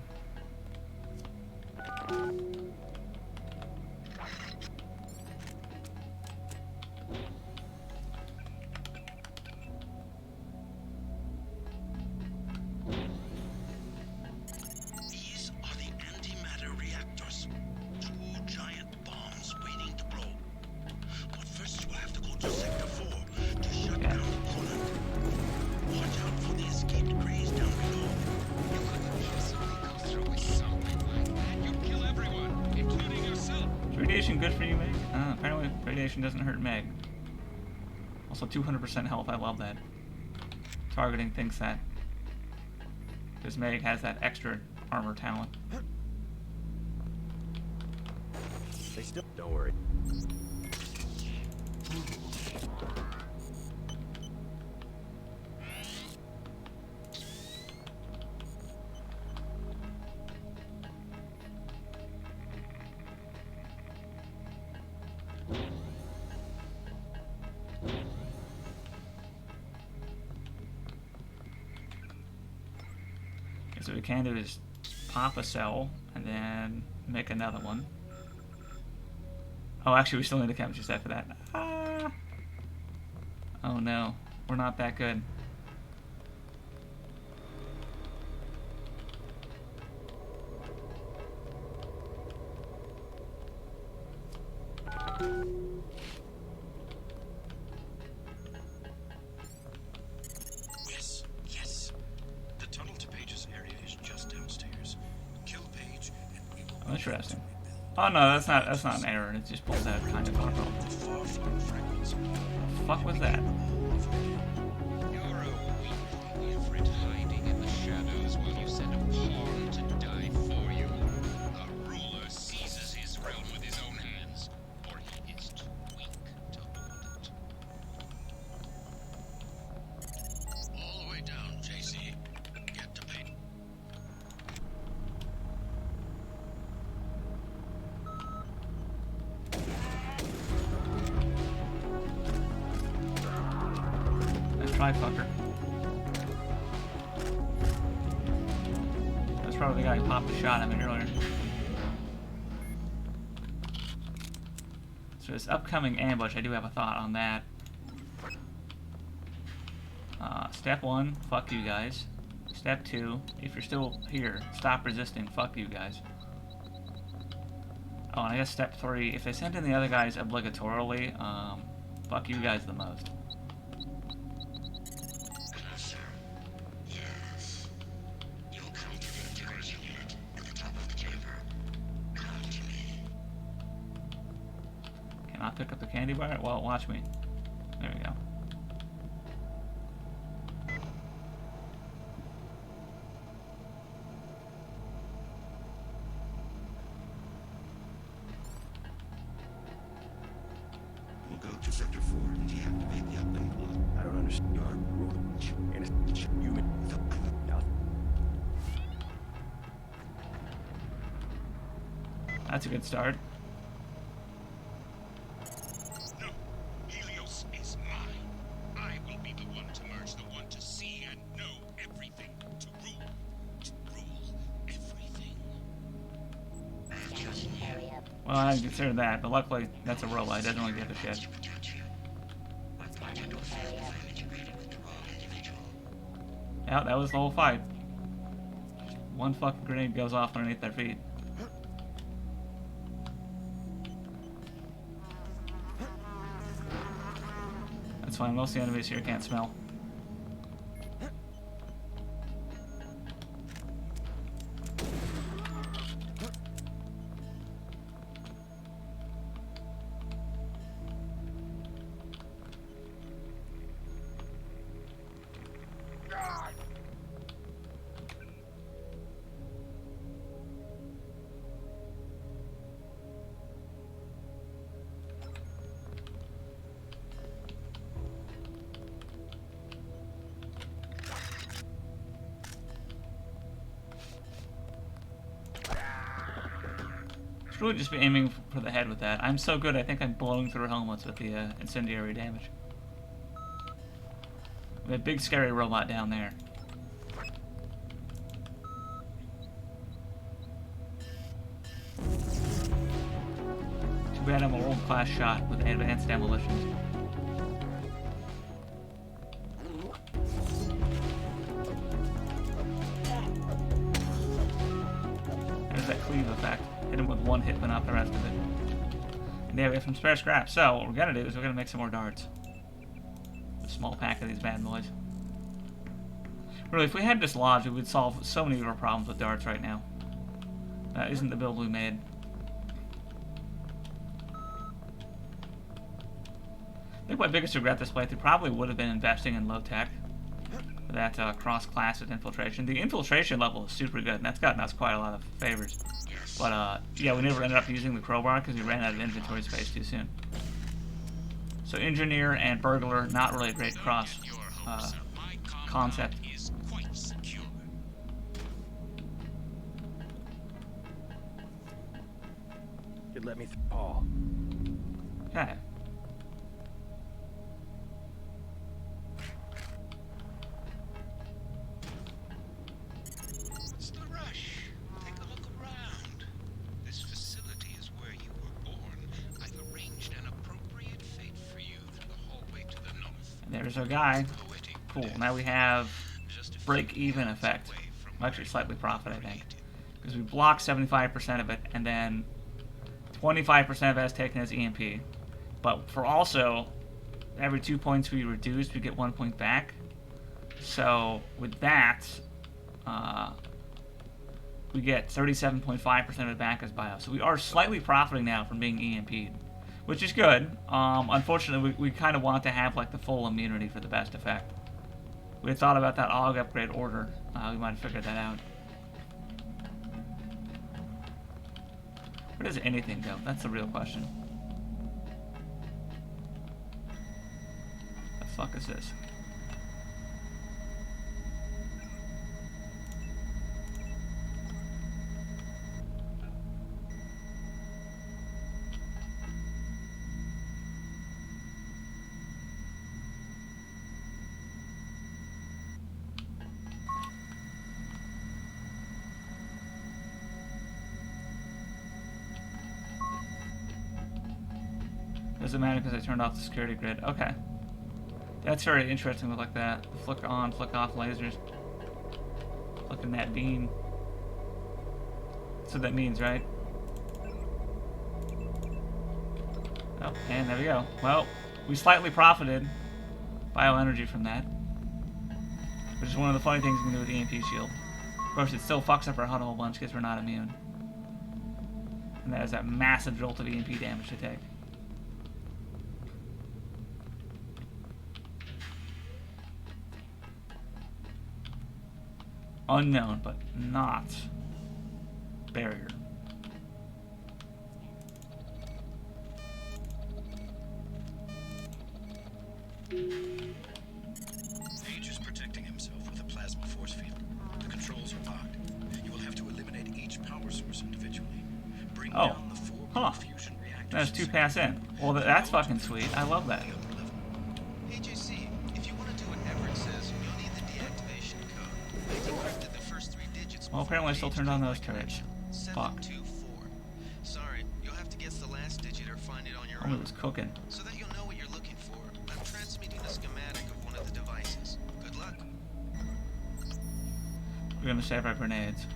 These are the antimatter reactors. Two giant bombs waiting to blow. But first we'll have to go to Sector 4 to shut down the coolant. Watch out for the escaped greys down below. You couldn't possibly go through with something like that. You'd kill everyone, including yourself. Is radiation good for you, Meg? Apparently radiation doesn't hurt Meg. Also 200% health, I love that. Targeting thinks that. Because Meg has that extra armor talent. They still don't worry. So what we can do is pop a cell and then make another one. Oh, actually, we still need a chemistry set for that. Ah. Oh no, we're not that good. Yes, yes. The tunnel to Page's area is just downstairs. Kill Page, and we will Oh, interesting. Oh no, that's not an error. It just pulls out kind of auto. far from fragments. Fuck was that? You're a weak Ifrit hiding in the shadows while you send a pawn to die for you. A ruler seizes his realm with his own hands, or he is too weak to hold it. All the way down, JC. Get to Page. Let's try fucker. That's probably the guy who popped the shot at me earlier. So this upcoming ambush, I do have a thought on that. Step 1, fuck you guys. Step 2, if you're still here, stop resisting, fuck you guys. Oh, and I guess step 3, if they send in the other guys obligatorily, fuck you guys the most. Closer. Yes. You'll come to the integration unit at the top of the chamber. Come to me. Can I pick up the candy bar? Well, watch me. There we go. We'll go to Sector 4 and deactivate the uplink block. I don't understand. You are and it's human. Now, That's a good start. No, Helios is mine. I will be the one to merge the one to see and know everything. To rule everything. Well, I didn't consider that, but luckily that's a robot. It doesn't really give a shit. Yeah, that was the whole fight. One fucking grenade goes off underneath their feet. That's fine, most of the enemies here can't smell. Should really just be aiming for the head with that. I'm so good, I think I'm blowing through helmets with the incendiary damage. We have a big scary robot down there. Too bad I'm a world-class shot with advanced demolitions. There's that cleave effect. Hit him with one hit, but not the rest of it. And yeah, we have some spare scrap. So what we're gonna do is we're gonna make some more darts. A small pack of these bad boys. Really, if we had this lodge, we would solve so many of our problems with darts right now. That isn't the build we made. I think my biggest regret this playthrough probably would have been investing in low tech. For that cross-class with infiltration. The infiltration level is super good, and that's gotten us quite a lot of favors. But yeah, we never ended up using the crowbar because we ran out of inventory space too soon. So engineer and burglar, not really a great cross concept. Could let me Paul. Okay. What's the rush? Take a look around. This facility is where you were born. I've arranged an appropriate fate for you through the hallway to the north. And there's our guy. Poetic Cool. death. Now we have Just a few break-even miles effect. away from Well, actually where slightly you profit, I were think. created. Because we block 75% of it, and then 25% of it is taken as EMP. But for also, every 2 points we reduce, we get 1 point back. So with that, we get 37.5% of it back as bio. So we are slightly profiting now from being EMP'd, which is good. Unfortunately, we kind of want to have like the full immunity for the best effect. We had thought about that AUG upgrade order. We might have figured that out. Where does anything go? That's the real question. The fuck is this? Doesn't matter because I turned off the security grid. Okay. That's very interesting with like that. The flicker on, flick off lasers. Flicking that beam. That's what that means, right? Oh, and there we go. Well, we slightly profited bioenergy from that. Which is one of the funny things we can do with the EMP shield. Of course, it still fucks up our HUD a whole bunch because we're not immune. And that is that massive jolt of EMP damage to take. Unknown, but not barrier. Page is protecting himself with a plasma force field. The controls are locked. You will have to eliminate each power source individually. Bring down the 4 fusion reactors. That's 2 pass in. Well, that's fucking sweet. I love that. Hey JC, if you want to do what Everett says, you'll need the deactivation code. I decrypted the first 3 digits. Well, apparently I still turned on those turrets. Fuck. 724. Sorry, you'll have to guess the last digit or find it on your Homie own. was cooking. So that you'll know what you're looking for, I'm transmitting a schematic of one of the devices. Good luck. We're gonna save our grenades.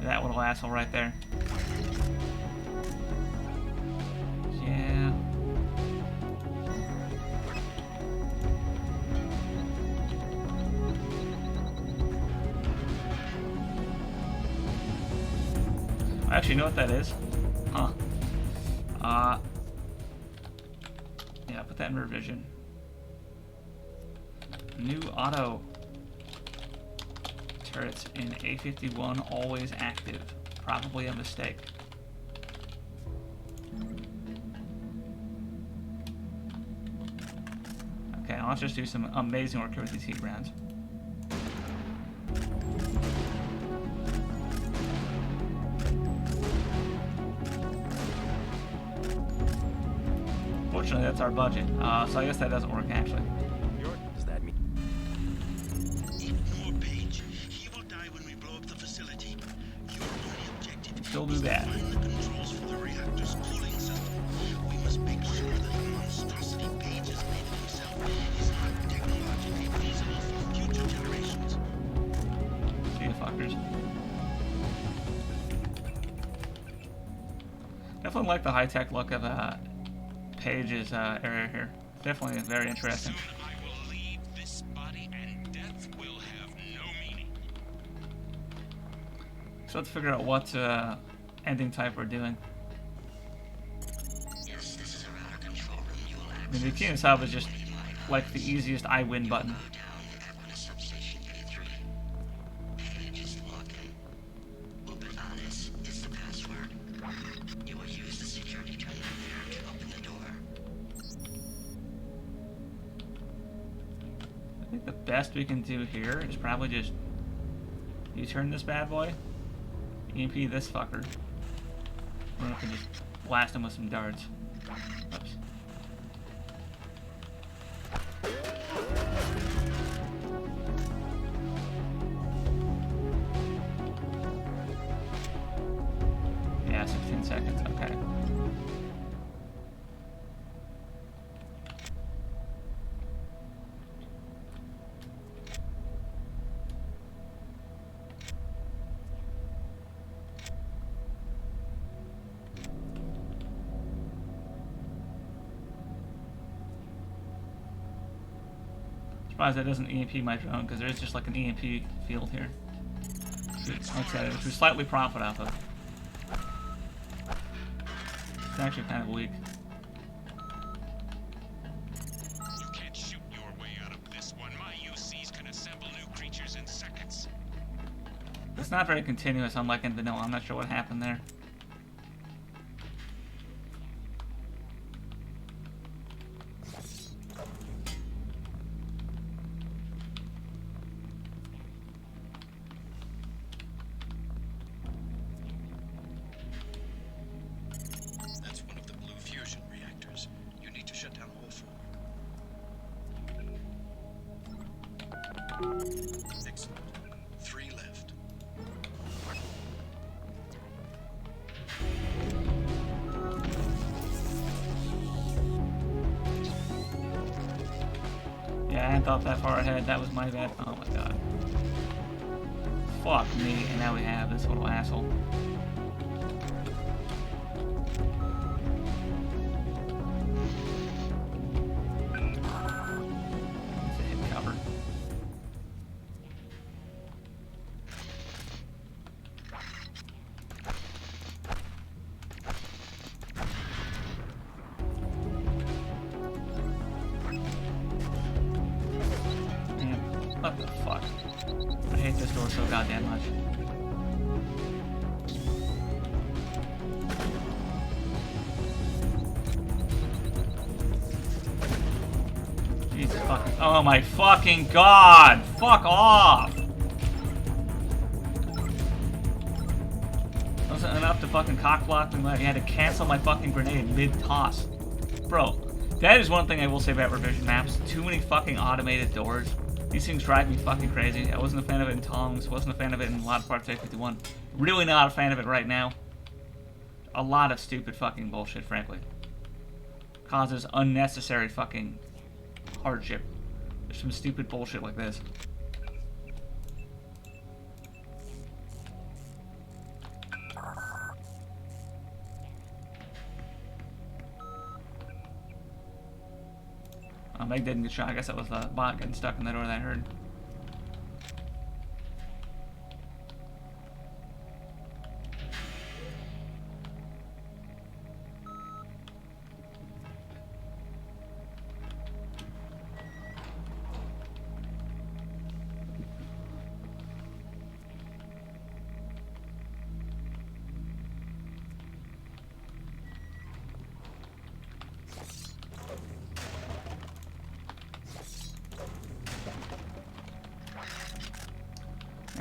That little asshole right there. Yeah. Actually, you know what that is? Huh. Yeah, put that in revision. New auto turrets in A51 always active. Probably a mistake. Okay, now let's just do some amazing work here with these heat rounds. that's our budget. So I guess that doesn't work actually. Does that mean? Ignore Page. He will die when we blow up the facility. Your only objective Still do is that. to find the controls for the reactor's cooling system. We must make sure that the monstrosity Page has made of himself is not technologically feasible for future generations. See you fuckers. Definitely like the high-tech look of Page's area here. Definitely very interesting. Soon I will leave this body, and death will have no meaning. So let's figure out what ending type we're doing. Yes, this is a router control room. You will I mean, the Keenest Hub is just like the easiest I win button. go down Aquila substation A3. Page is locking. Open honest is the password. You will use the security terminal there to open the door. I think the best we can do here is probably just U-turn this bad boy, EMP this fucker, and we can just blast him with some darts. Oops. Yeah, 16 seconds, okay. Surprised that doesn't EMP my drone, because there is just like an EMP field here. Like I said, which we slightly profit off of. It's actually kind of weak. You can't shoot your way out of this one. My UCs can assemble new creatures in seconds. It's not very continuous, unlike in vanilla. I'm not sure what happened there. That's one of the blue fusion reactors. You need to shut down all four. Excellent. 3 left. Yeah, I hadn't thought that far ahead. That was my bad. Oh my god. Fuck me, and now we have this little asshole. Let's hit cover. Man, what the fuck? I hate this door so goddamn much. Jesus fucking. Oh my fucking god! Fuck off! Wasn't enough to fucking cockblock me. You had to cancel my fucking grenade mid-toss. Bro, that is one thing I will say about revision maps. Too many fucking automated doors. These things drive me fucking crazy. I wasn't a fan of it in Tongs. Wasn't a fan of it in a lot of parts of A51. Really not a fan of it right now. A lot of stupid fucking bullshit, frankly. Causes unnecessary fucking hardship. There's some stupid bullshit like this. Meg didn't get shot. I guess that was the bot getting stuck in the door that I heard.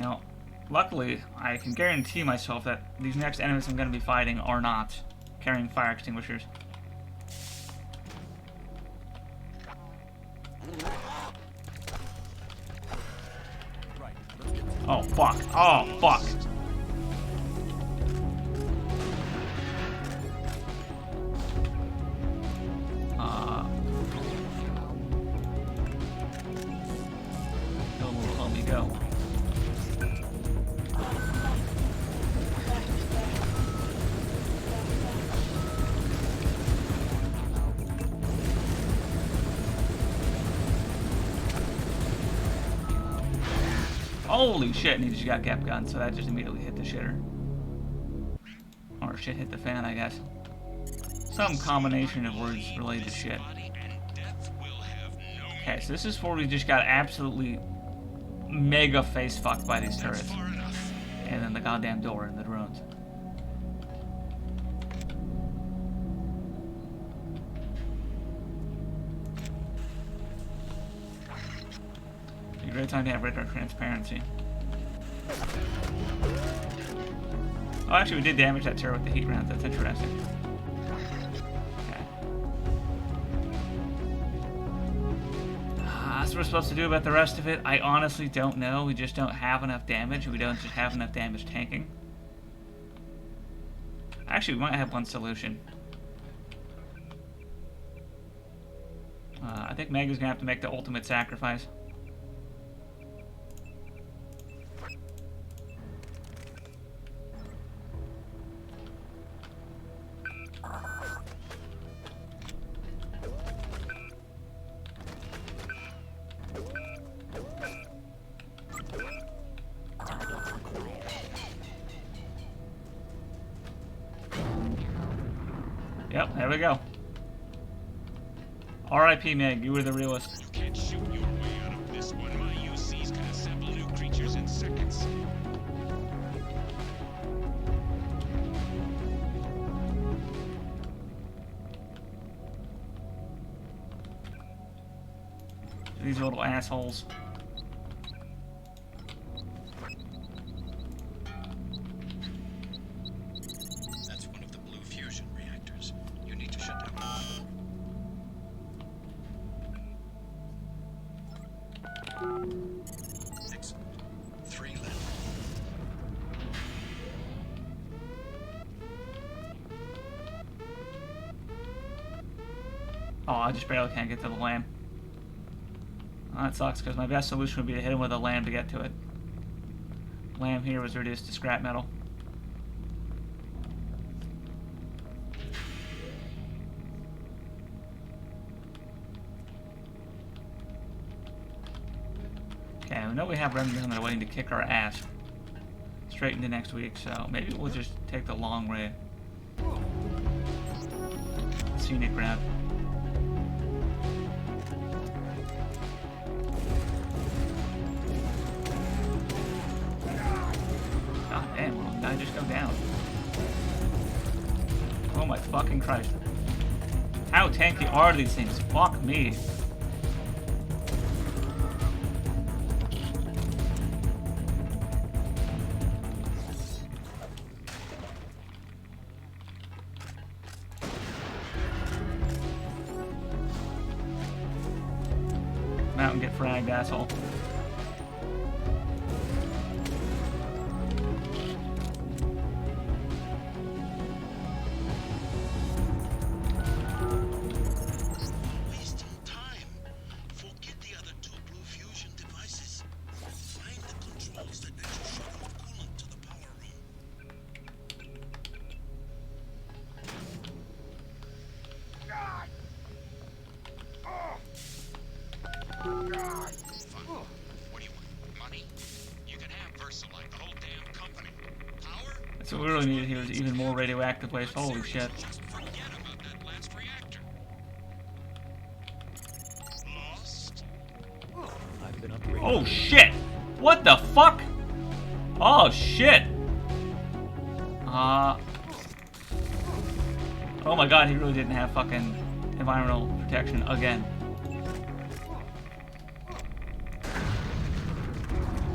Now, luckily, I can guarantee myself that these next enemies I'm going to be fighting are not carrying fire extinguishers. Oh, fuck. Oh, fuck. Go, little homie, go. Holy shit, and he just got Gep Gun, so that just immediately hit the shitter. Or shit hit the fan, I guess. Some combination of words related to shit. Okay, so this is where we just got absolutely mega face fucked by these turrets. And then the goddamn door and the drones. Be a great time to have radar transparency. Oh, actually, we did damage that turret with the heat rounds. That's interesting. Okay. That's what we're supposed to do about the rest of it. I honestly don't know. We just don't have enough damage. We don't just have enough damage tanking. Actually, we might have one solution. I think Mega's gonna have to make the ultimate sacrifice. Yep, there we go. R.I.P. Meg, you were the realist. You can't shoot your way out of this one. My UCs can assemble new creatures in seconds. These little assholes. That's one of the blue fusion reactors. You need to shut down. Excellent. 3 left. Oh, I just barely can't get to the lamb. Oh, that sucks, because my best solution would be to hit him with a lamb to get to it. Lamb here was reduced to scrap metal. Okay, we know we have Remington that are waiting to kick our ass straight into next week, so maybe we'll just take the long way. Scenic route. God damn, will the guy just go down? Oh my fucking Christ. How tanky are these things? Fuck me. Come out and get fragged, asshole. Wasting time. Forget the other 2 blue fusion devices. Find the controls that let you shut off coolant to the power room. Fun. What do you want? Money? You can have Versalite, the whole damn company. Power? So we really needed here was even more radioactive waste. Holy shit. Just forget about that last reactor. Lost? I've been upgraded. Oh shit! What the fuck? Oh shit! Oh my god, he really didn't have fucking environmental protection again.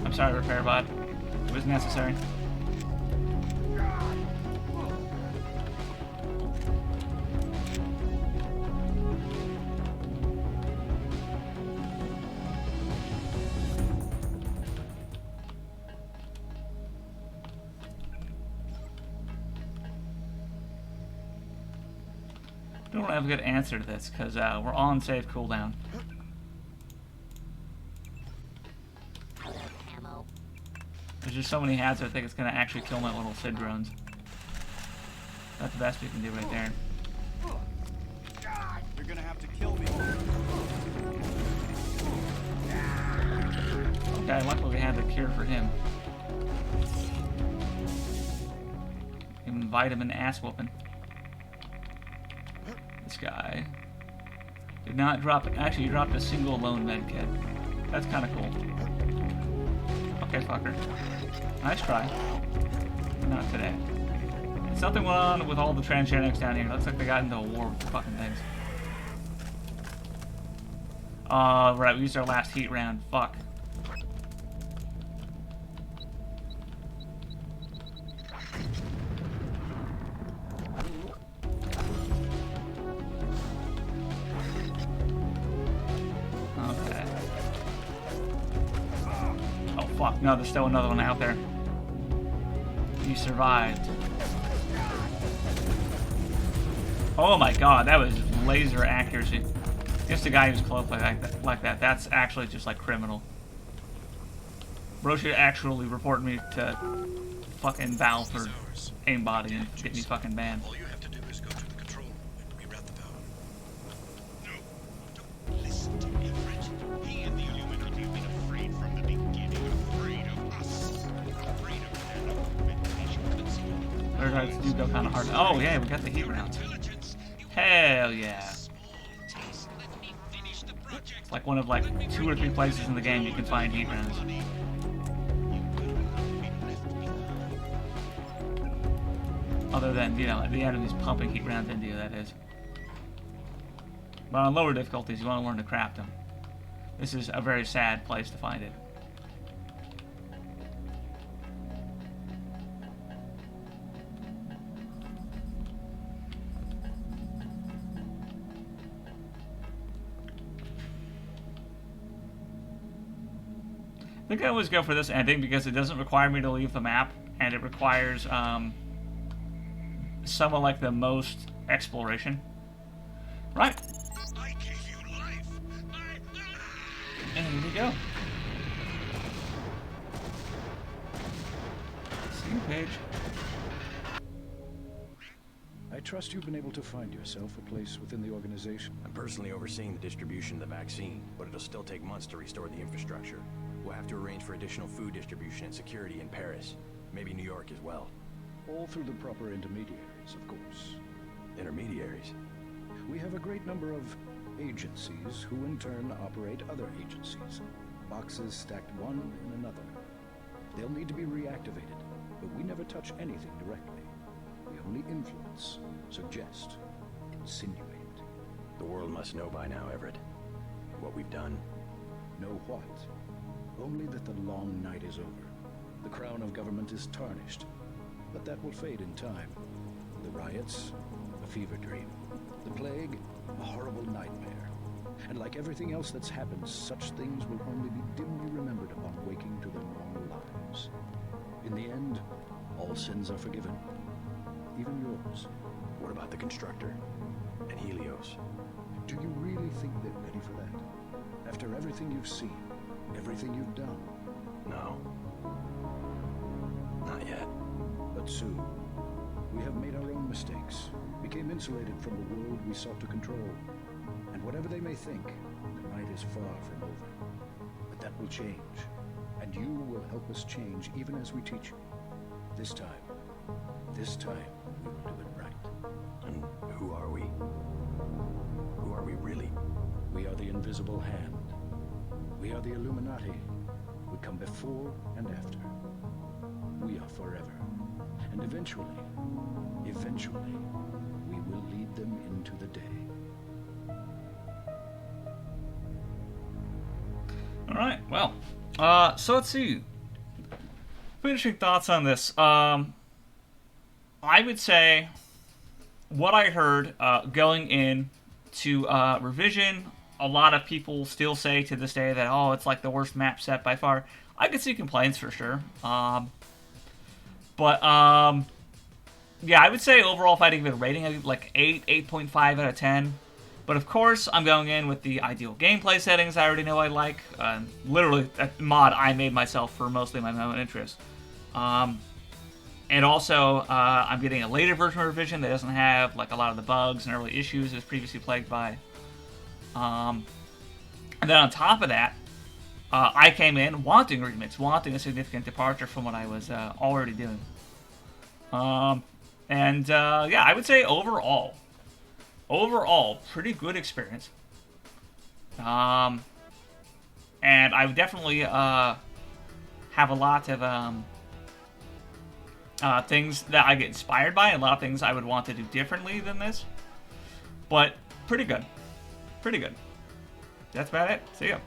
I'm sorry, repair bot. It was necessary. We don't have a good answer to this because we're on save cooldown. Ammo. There's just so many hats, I think it's gonna actually kill my little Sid drones. That's the best we can do right there. You're gonna have to kill me. Okay, luckily we had the cure for him. Give him vitamin ass whooping. This guy did not drop. Actually, you dropped a single lone med kit. That's kind of cool. Okay, fucker. Nice try. Not today. Something went on with all the transgenics down here. Looks like they got into a war with the fucking things. Right, we used our last heat round. Fuck. Okay. Oh fuck, no, there's still another one out there. You survived. Oh my god, that was laser accuracy. Just a guy who's close like that. That's actually just like criminal. Bro should actually report me to fucking Valve for aimbotting and get me fucking banned. All you have to do is go to the control room and reroute the power. No, don't listen to Everett. He and the Illuminati have been afraid from the beginning, afraid of us, afraid of their documentation concealed. Third rights do go kind of hard. Oh yeah, we got the heat rounds. Hell yeah. It's like one of like 2 or 3 places in the game you can find heat rounds. Other than, you know, the enemies pumping heat rounds into you, that is. But on lower difficulties, you want to learn to craft them. This is a very sad place to find it. I think I always go for this ending because it doesn't require me to leave the map, and it requires some of like the most exploration. Right. I gave you life. And here we go. See you, Paige. I trust you've been able to find yourself a place within the organization. I'm personally overseeing the distribution of the vaccine, but it'll still take months to restore the infrastructure. We'll have to arrange for additional food distribution and security in Paris, maybe New York as well. All through the proper intermediaries, of course. Intermediaries? We have a great number of agencies who in turn operate other agencies. Boxes stacked one in another. They'll need to be reactivated, but we never touch anything directly. We only influence, suggest, insinuate. The world must know by now, Everett, what we've done. Know what? Only that the long night is over. The crown of government is tarnished, but that will fade in time. The riots, a fever dream. The plague, a horrible nightmare. And like everything else that's happened, such things will only be dimly remembered upon waking to their normal lives. In the end, all sins are forgiven. Even yours. What about the Constructor? And Helios? Do you really think they're ready for that? After everything you've seen, everything you've done? No. Not yet. But soon. We have made our own mistakes, became insulated from the world we sought to control. And whatever they may think, the night is far from over. But that will change. And you will help us change even as we teach you. This time, we will do it right. And who are we? Who are we really? We are the invisible hand. We are the Illuminati. We come before and after. We are forever. And eventually, we will lead them into the day. Alright, well. So let's see. Finishing thoughts on this. I would say what I heard going in to revision, a lot of people still say to this day that, oh, it's like the worst map set by far. I could see complaints for sure. But yeah, I would say overall, if I had to give it a rating, I'd give it like 8, 8.5 out of 10. But of course, I'm going in with the ideal gameplay settings I already know I like. Literally, a mod I made myself for mostly my own interest. And also, I'm getting a later version of Revision that doesn't have like a lot of the bugs and early issues it was previously plagued by. And then on top of that, I came in wanting remix, wanting a significant departure from what I was already doing. Yeah, I would say overall, pretty good experience. And I would definitely have a lot of things that I get inspired by, and a lot of things I would want to do differently than this. But pretty good. Pretty good. That's about it. See ya.